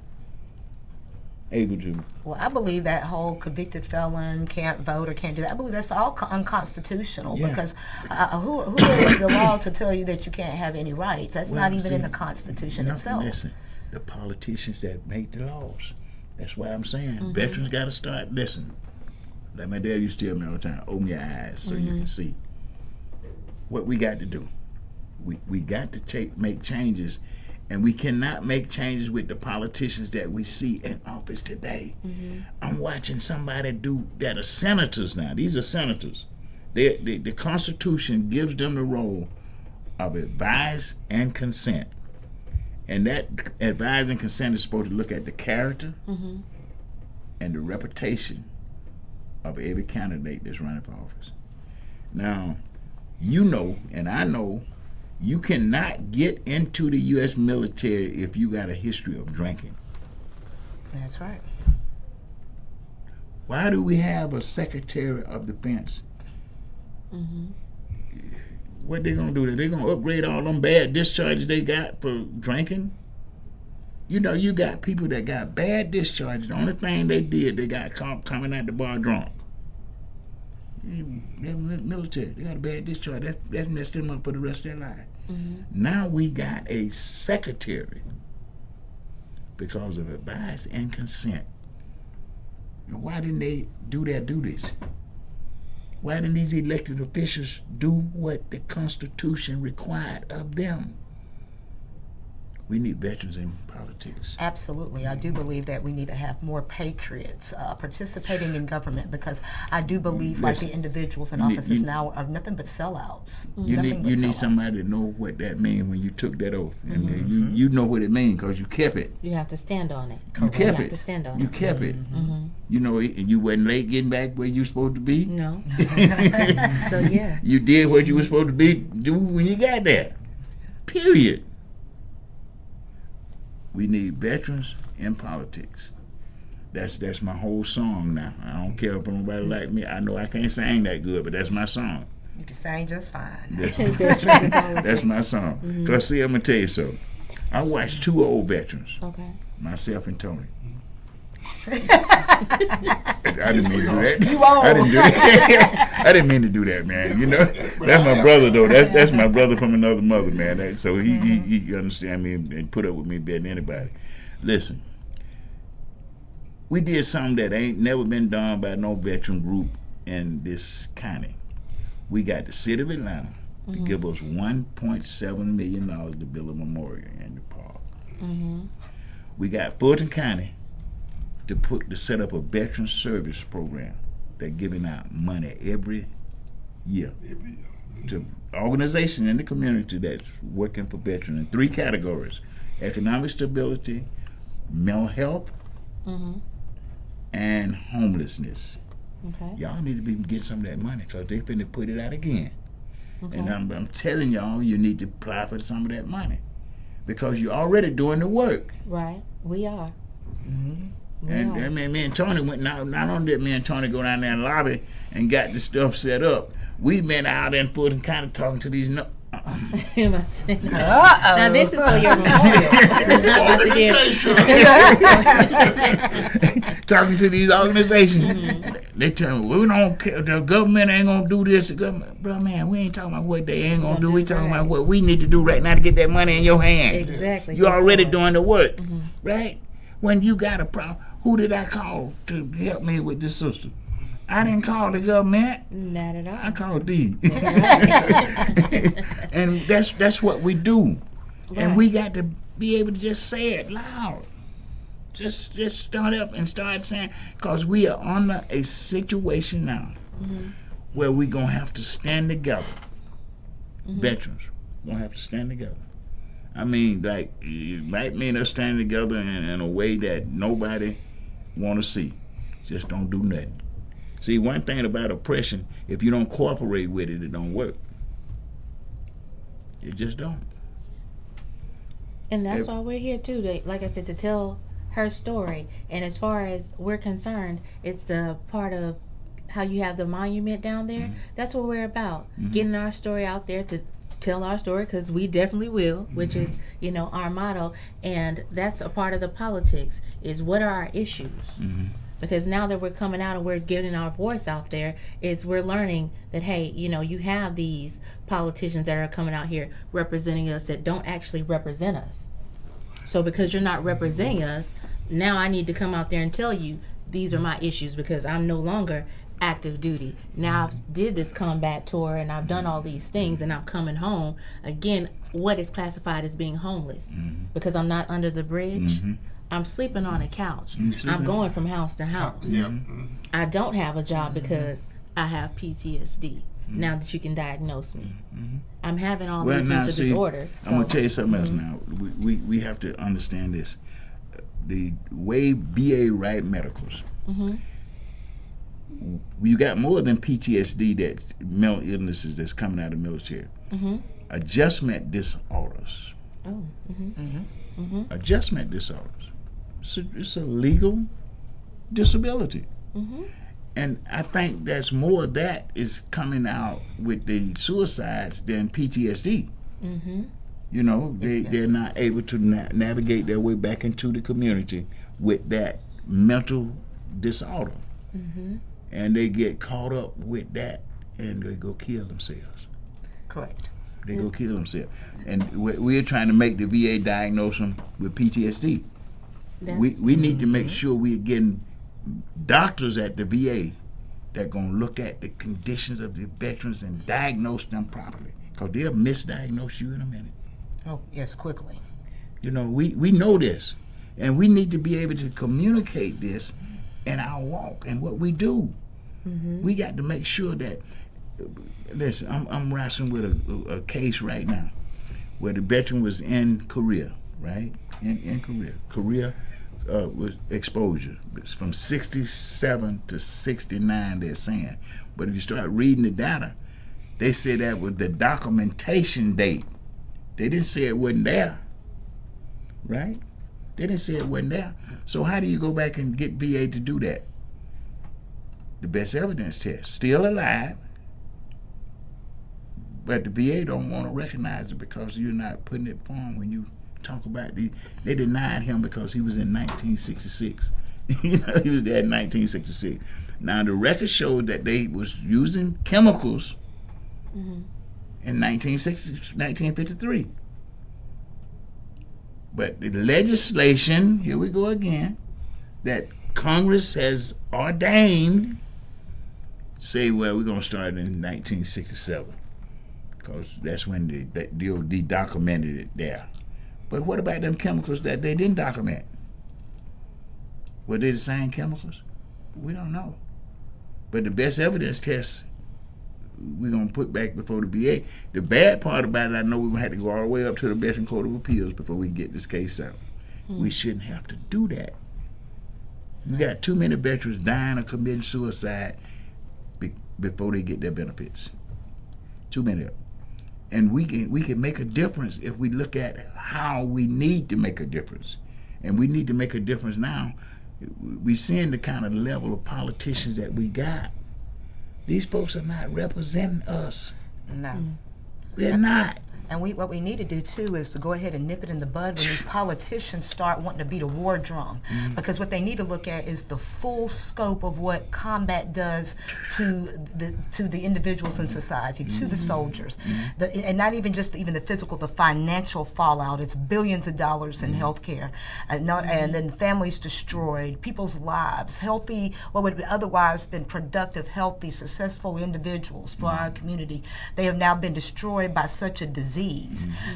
A: able to.
C: Well, I believe that whole convicted felon can't vote or can't do that. I believe that's all unconstitutional
A: Yeah.
C: because who is the law to tell you that you can't have any rights? That's not even
A: see,
C: in the Constitution
A: nothing,
C: itself.
A: listen, the politicians that make the laws. That's why I'm saying
C: Mm-hmm.
A: veterans got to start listening. Like my dad used to tell me all the time, open your eyes so you can see what we got to do. We got to make changes, and we cannot make changes with the politicians that we see in office today. I'm watching somebody do that are senators now. These are senators. The Constitution gives them the role of advise and consent. And that advise and consent is supposed to look at the character and the reputation of every candidate that's running for office. Now, you know, and I know, you cannot get into the U.S. military if you got a history of drinking.
C: That's right.
A: Why do we have a Secretary of Defense? What they gonna do? They gonna upgrade all them bad discharges they got for drinking? You know, you got people that got bad discharges. The only thing they did, they got caught coming out the bar drunk. They're military. They got a bad discharge. That's messed them up for the rest of their life. Now we got a secretary because of advice and consent. And why didn't they do their duties? Why didn't these elected officials do what the Constitution required of them? We need veterans in politics.
C: Absolutely. I do believe that we need to have more patriots participating in government because I do believe like the individuals in offices now are nothing but sellouts.
A: You need somebody to know what that means when you took that oath. And you know what it means because you kept it.
D: You have to stand on it.
A: You kept
D: have
A: it.
D: to stand on
A: You
D: it.
A: kept it. You know, you wasn't late getting back where you supposed to be.
D: No. So yeah.
A: You did what you were supposed to do when you got there. Period. We need veterans in politics. That's my whole song now. I don't care if nobody like me. I know I can't sing that good, but that's my song.
C: You can sing just fine.
A: That's my song. Because see, I'm going to tell you something. I watched two old veterans,
D: Okay.
A: myself and Tony. I didn't mean to do that.
C: You old.
A: I didn't do that. I didn't mean to do that, man. You know, that's my brother though. That's my brother from another mother, man. So he understand me and put up with me better than anybody. Listen, we did something that ain't never been done by no veteran group in this county. We got the city of Atlanta to give us $1.7 million to build a memorial in the park. We got Fulton County to set up a veteran service program. They're giving out money every year to organizations in the community that's working for veterans in 3 categories: economic stability, mental health, and homelessness.
D: Okay.
A: Y'all need to be getting some of that money because they finna put it out again. And I'm telling y'all, you need to apply for some of that money because you're already doing the work.
D: Right. We are.
A: And I mean, me and Tony went. Not only did me and Tony go down there in the lobby and got the stuff set up, we've been out in Fulton kind of talking to these. Now
D: this is for your memorial. It's not about to get-
A: talking to these organizations. They tell me, we don't care. The government ain't gonna do this. The government, bro, man, we ain't talking about what they ain't gonna do. We talking about what we need to do right now to get that money in your hand.
D: Exactly.
A: You're already doing the work, right? When you got a problem, who did I call to help me with this sister? I didn't call the government.
D: Not at
A: I
D: all.
A: called D. And that's what we do. And we got to be able to just say it loud. Just start up and start saying, because we are under a situation now where we're going to have to stand together. Veterans going to have to stand together. I mean, like, it might mean us standing together in a way that nobody want to see. Just don't do nothing. See, one thing about oppression, if you don't cooperate with it, it don't work. It just don't.
D: And that's why we're here too. Like I said, to tell her story. And as far as we're concerned, it's the part of how you have the monument down there. That's what we're about, getting our story out there to tell our story, because we definitely will, which is, you know, our motto. And that's a part of the politics, is what are our issues. Because now that we're coming out and we're getting our voice out there, is we're learning that, hey, you know, you have these politicians that are coming out here representing us that don't actually represent us. So because you're not representing us, now I need to come out there and tell you these are my issues, because I'm no longer active duty. Now I've did this combat tour and I've done all these things and I'm coming home. Again, what is classified as being homeless? Because I'm not under the bridge. I'm sleeping on a couch. I'm going from house to house. I don't have a job because I have PTSD. Now that you can diagnose me, I'm having all these mental disorders.
A: I'm gonna tell you something else now. We have to understand this. The way VA write medicals, you got more than PTSD, that mental illnesses that's coming out of the military. Adjustment disorders. Adjustment disorders. It's a legal disability. And I think that's more of that is coming out with the suicides than PTSD. You know, they're not able to navigate their way back into the community with that mental disorder. And they get caught up with that and they go kill themselves.
C: Correct.
A: They go kill themselves. And we're trying to make the VA diagnose them with PTSD. We need to make sure we're getting doctors at the VA that going to look at the conditions of the veterans and diagnose them properly, because they'll misdiagnose you in a minute.
C: Oh, yes, quickly.
A: You know, we know this, and we need to be able to communicate this in our walk and what we do. We got to make sure that, listen, I'm wrestling with a case right now where the veteran was in Korea, right? In Korea. Korea was exposure. It's from 67 to 69, they're saying. But if you start reading the data, they said that was the documentation date. They didn't say it wasn't there, right? They didn't say it wasn't there. So how do you go back and get VA to do that? The best evidence test, still alive, but the VA don't want to recognize it because you're not putting it for him when you talk about they denied him because he was in 1966. You know, he was there in 1966. Now the record showed that they was using chemicals in 1953. But the legislation, here we go again, that Congress has ordained, say, well, we're going to start in 1967 because that's when the DOD documented it there. But what about them chemicals that they didn't document? Were they the same chemicals? We don't know. But the best evidence test we're going to put back before the VA. The bad part about it, I know we're going to have to go all the way up to the Veteran Court of Appeals before we can get this case out. We shouldn't have to do that. We got too many veterans dying or committing suicide before they get their benefits. Too many of them. And we can make a difference if we look at how we need to make a difference. And we need to make a difference now. We're seeing the kind of level of politicians that we got. These folks are not representing us.
C: No.
A: They're not.
C: And what we need to do too is to go ahead and nip it in the bud when these politicians start wanting to beat a war drum, because what they need to look at is the full scope of what combat does to the individuals in society, to the soldiers, and not even just even the physical, the financial fallout. It's billions of dollars in health care, and then families destroyed, people's lives, healthy, what would have otherwise been productive, healthy, successful individuals for our community. They have now been destroyed by such a disease.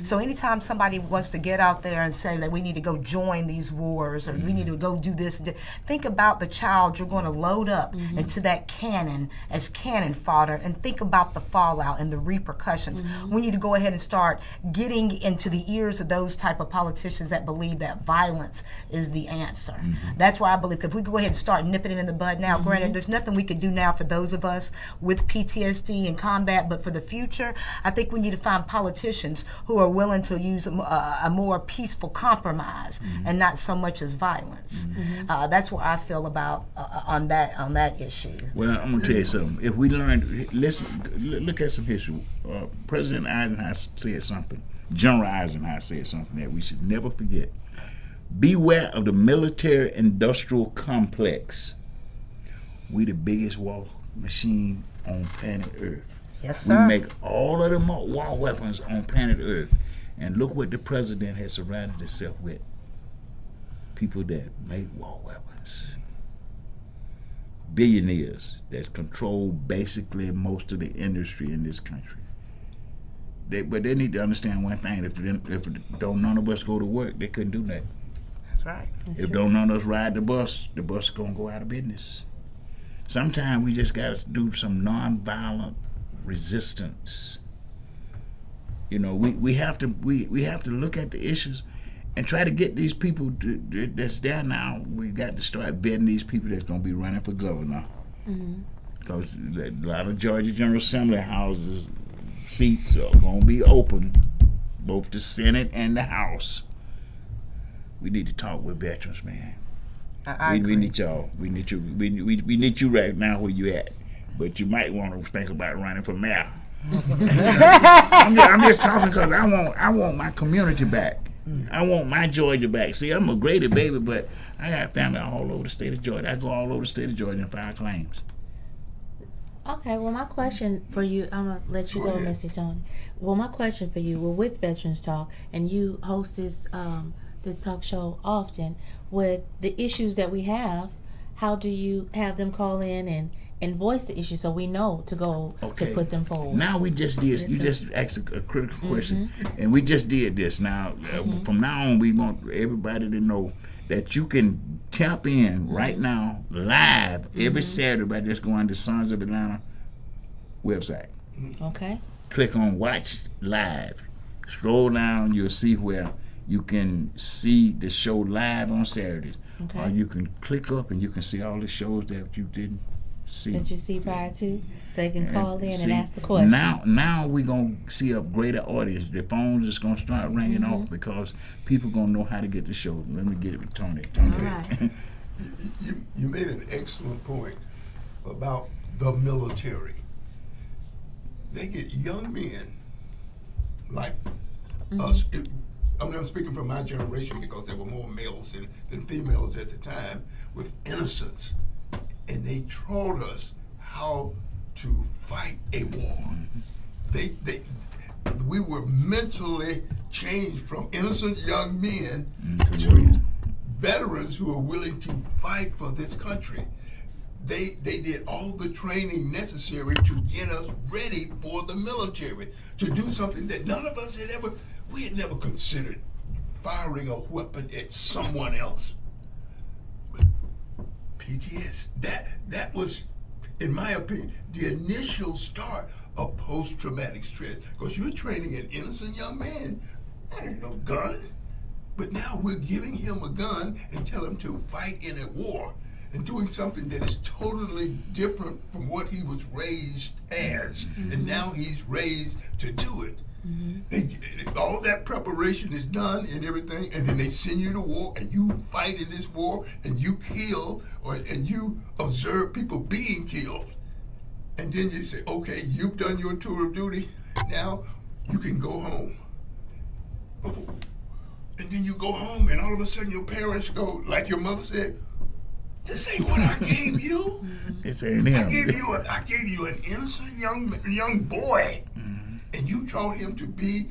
C: So anytime somebody wants to get out there and say that we need to go join these wars or we need to go do this, think about the child you're going to load up into that cannon as cannon fodder, and think about the fallout and the repercussions. We need to go ahead and start getting into the ears of those type of politicians that believe that violence is the answer. That's why I believe if we go ahead and start nipping it in the bud now, granted there's nothing we could do now for those of us with PTSD and combat, but for the future I think we need to find politicians politicians who are willing to use a more peaceful compromise and not so much as violence. That's what I feel about on that issue.
A: Well, I'm gonna tell you something. If we learn, look at some history. President Eisenhower said something. General Eisenhower said something that we should never forget. Beware of the military-industrial complex. We the biggest war machine on planet Earth.
C: Yes, sir.
A: We make all of the war weapons on planet Earth. And look what the president has surrounded himself with. People that make war weapons. Billionaires that control basically most of the industry in this country. But they need to understand one thing. If don't none of us go to work, they couldn't do that.
C: That's right.
A: If don't none of us ride the bus is gonna go out of business. Sometimes we just gotta do some nonviolent resistance. You know, we have to look at the issues and try to get these people that's there now. We got to start vetting these people that's gonna be running for governor. Because a lot of Georgia General Assembly houses seats are gonna be open, both the Senate and the House. We need to talk with veterans, man.
C: I
A: We
C: agree.
A: need y'all. We need you. We need you right now where you at. But you might want to think about running for mayor. I'm just talking because I want my community back. I want my Georgia back. See, I'm a Grady baby, but I got family all over the state of Georgia. I go all over the state of Georgia and file claims.
D: Okay, well, my question for you, I'm going to let you go, Mr. Tony. Well, my question for you, we're with Veterans Talk, and you host this talk show often. With the issues that we have, how do you have them call in and voice the issue so we know to go to put them forward?
A: Now we just did, you just asked a critical question, and we just did this. Now, from now on, we want everybody to know that you can tap in right now, live, every Saturday by just going to Sons of Atlanta website.
D: Okay.
A: Click on Watch Live. Scroll down, you'll see where you can see the show live on Saturdays.
D: Okay.
A: Or you can click up and you can see all the shows that you didn't see.
D: That you see prior to, so they can call in
A: See,
D: and ask the questions.
A: Now we're going to see a greater audience. The phones is going to start ringing off because people going to know how to get the show. Let me get it with Tony.
D: All right.
B: You made an excellent point about the military. They get young men like us. I'm not speaking from my generation because there were more males than females at the time, with innocence. And they taught us how to fight a war. We were mentally changed from innocent young men to veterans who are willing to fight for this country. They did all the training necessary to get us ready for the military, to do something that none of us had never considered, firing a weapon at someone else. But PTS, that was, in my opinion, the initial start of post-traumatic stress, because you're training an innocent young man, no gun, but now we're giving him a gun and tell him to fight in a war and doing something that is totally different from what he was raised as, and now he's raised to do it. All that preparation is done and everything, and then they send you to war, and you fight in this war, and you kill, and you observe people being killed. And then you say, okay, you've done your tour of duty, now you can go home. And then you go home, and all of a sudden your parents go, like your mother said, this ain't what I gave you.
A: This ain't him.
B: I gave you an innocent young boy, and you taught him to be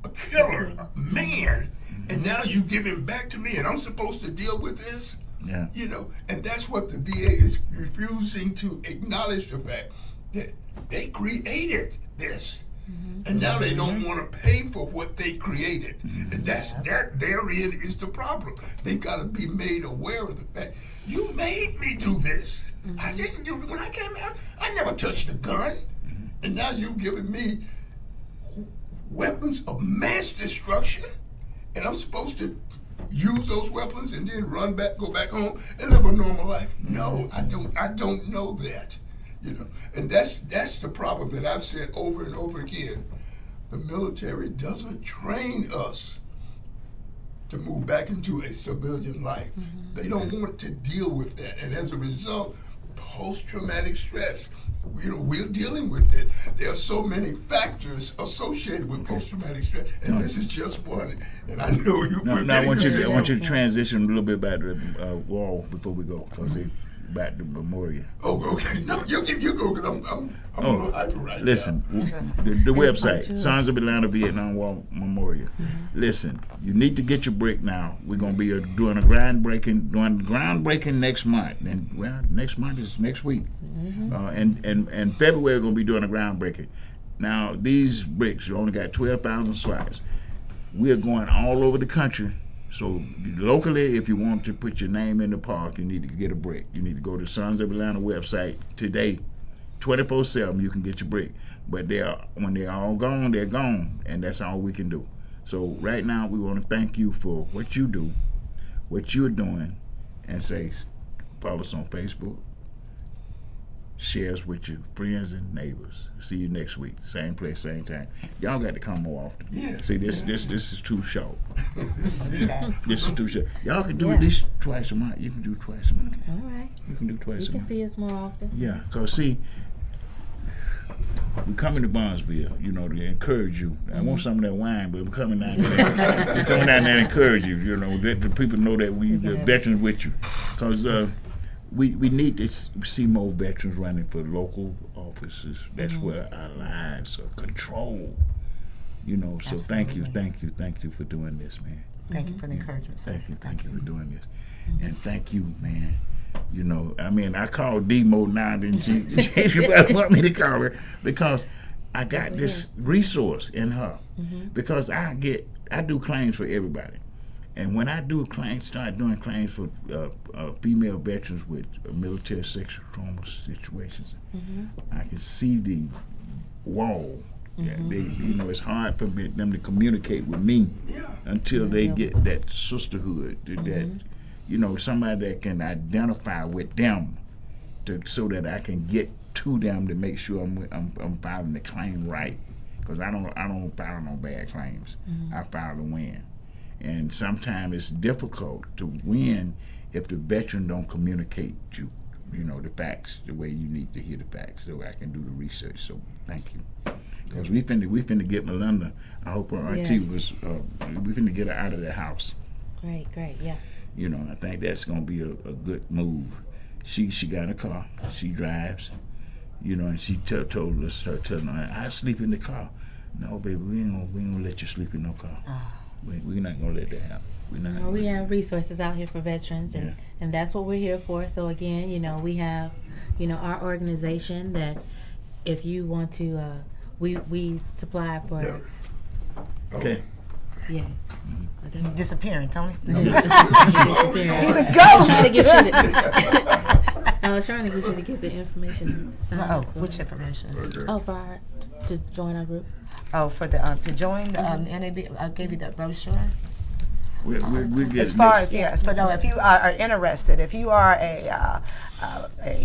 B: a killer, a man, and now you give him back to me, and I'm supposed to deal with this.
A: Yeah.
B: You know, and that's what the VA is refusing to acknowledge, the fact that they created this. And now they don't want to pay for what they created. And therein is the problem. They've got to be made aware of the fact, you made me do this. I didn't do it when I came out. I never touched a gun. And now you've given me weapons of mass destruction, and I'm supposed to use those weapons and then go back home and live a normal life. No, I don't know that. You know, and that's the problem that I've said over and over again. the military doesn't train us to move back into a civilian life. They don't want to deal with that, and as a result, post-traumatic stress, we're dealing with it. There are so many factors associated with post-traumatic stress, and this is just one. And I know you.
A: Now I want you to transition a little bit back to the wall before we go, because they back to memorial.
B: Oh, okay. No, you go. Cause I'm a little hyper right
A: listen,
B: now.
A: the website, Sons of Atlanta Vietnam War Memorial. Listen, you need to get your brick now. We're gonna be doing groundbreaking next month, and next month is next week, and February we're gonna be doing a groundbreaking. Now these bricks, you only got 12,000 slots. We're going all over the country. So locally, if you want to put your name in the park, you need to get a brick. You need to go to Sons of Atlanta website today, 24/7. You can get your brick. But when they're all gone, they're gone, and that's all we can do. So right now, we want to thank you for what you do, what you're doing, and say, follow us on Facebook, share us with your friends and neighbors. See you next week, same place, same time. Y'all got to come more often.
B: Yeah.
A: See, this is too short. This is too short. Y'all can do at least twice a month. You can do twice a month.
D: All right.
A: You can do twice
D: You
A: a
D: can
A: month.
D: see us more often.
A: Yeah, because see, we coming to Barnesville, to encourage you. I want some of that wine, but we're coming down there. We're coming down there and encourage you, that the people know that the veterans with you. Because we need to see more veterans running for local offices. That's where our lives are controlled. So thank you for doing this, man.
C: Thank you for the encouragement, sir.
A: Thank you for doing this. And thank you, man. I call Demo now, then she probably want me to call her, because I got this resource in her. Because I do claims for everybody. And when I start doing claims for female veterans with military sexual trauma situations, I can see the wall. Yeah, it's hard for them to communicate with me until they get that sisterhood, that somebody that can identify with them, so that I can get to them to make sure I'm filing the claim right. Because I don't file no bad claims. I file to win. And sometimes it's difficult to win if the veteran don't communicate the facts the way you need to hear the facts, so I can do the research. So thank you. Because we finna get Melinda. I hope her auntie was. We finna get her out of the house.
D: Great, yeah.
A: I think that's gonna be a good move. She got a car. She drives. And she told us, I sleep in the car. No, baby, we ain't gonna let you sleep in no car. We're not gonna let that happen.
D: We have resources out here for veterans, and that's what we're here for. So again, we have, our organization that if you want to, we supply for.
A: Okay.
D: Yes.
C: He's disappearing, Tony.
D: He's
C: He's a ghost.
D: I was trying to get you to get the information.
C: Which information?
D: To join our group.
C: For the to join the NAB. I gave you that brochure.
A: We get
C: As far as but no, if you are interested, if you are a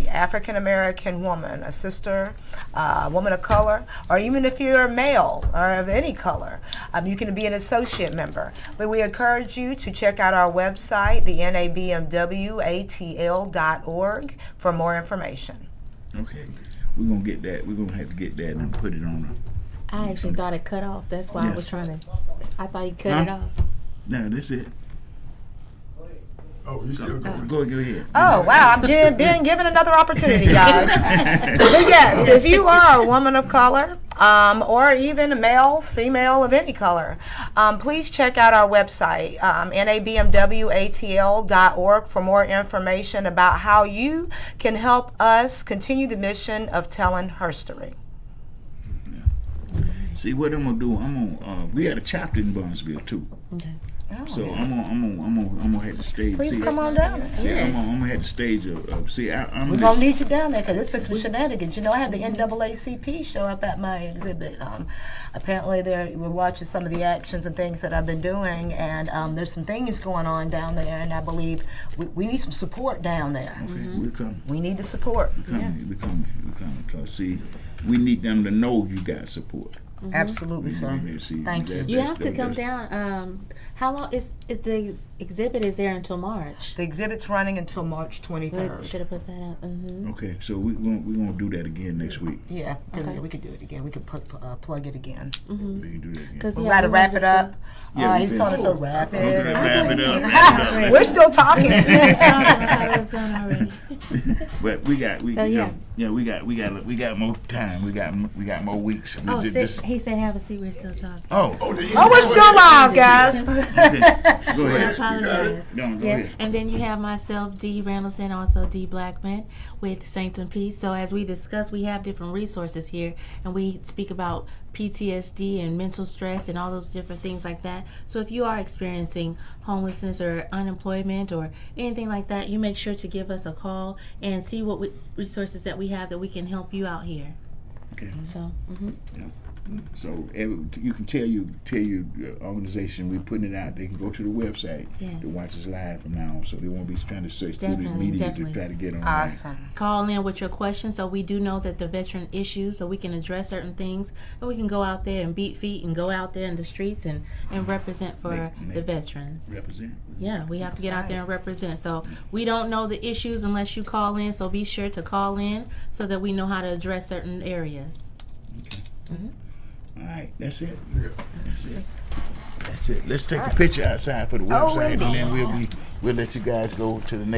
C: African American woman, a sister, a woman of color, or even if you're a male or of any color, you can be an associate member. But we encourage you to check out our website, the NABMWATL.org, for more information.
A: Okay, we're gonna get that. We're gonna have to get that and put it on.
D: I actually thought it cut off. That's why I was trying to. I thought you cut it off.
A: No, that's it.
B: Oh, you still going?
A: Go ahead.
C: Oh, wow. I'm being given another opportunity, guys. But yes, if you are a woman of color, or even a male, female of any color, please check out our website, NABMWATL.org, for more information about how you can help us continue the mission of telling her story.
A: See what I'm gonna do. We had a chapter in Barnesville too.
D: Okay.
A: So I'm gonna have to stage.
C: Please come on down.
A: See, I'm gonna have to stage. I'm
C: We're gonna need you down there because it's been some shenanigans. I had the NAACP show up at my exhibit. Apparently, we're watching some of the actions and things that I've been doing, and there's some things going on down there, and I believe we need some support down there.
A: Okay, we're coming.
C: We need the support.
A: We're coming. Because see, we need them to know you got support.
C: Absolutely, sir. Thank you.
D: You have to come down. How long is the exhibit? Is there until March?
C: The exhibit's running until March 23rd.
D: Should have put that up.
A: Okay, so we're gonna do that again next week.
C: Yeah, we could do it again. We could plug it again.
A: We can do that again.
D: Because
C: We gotta wrap it up.
A: Yeah,
C: He's telling us to wrap
A: We're
C: it.
A: gonna wrap it up.
C: We're still talking.
A: But we got we got more time. We got more weeks.
D: He said have a seat. We're still talking.
A: Oh,
C: We're still live, guys.
A: okay. Go
D: I
A: ahead.
D: apologize.
A: Go
D: Yeah,
A: ahead.
D: and then you have myself, Dee Randallson, also Dee Blackman with Saints and Peace. So as we discuss, we have different resources here, and we speak about PTSD and mental stress and all those different things like that. So if you are experiencing homelessness or unemployment or anything like that, you make sure to give us a call and see what resources that we have that we can help you out here.
A: Okay.
D: So.
A: Yeah. So you can tell your organization we're putting it out. They can go to the website
D: Yes.
A: to watch us live from now on, so they won't be trying to search through the media to try to get on.
C: Awesome.
D: Call in with your questions so we do know that the veteran issues, so we can address certain things, and we can go out there and beat feet and go out there in the streets and represent for the veterans.
A: Represent.
D: Yeah, we have to get out there and represent. So we don't know the issues unless you call in, so be sure to call in so that we know how to address certain areas.
A: Okay. All right, that's it. That's it. Let's take a picture outside for the website, and then we'll let you guys go to the next.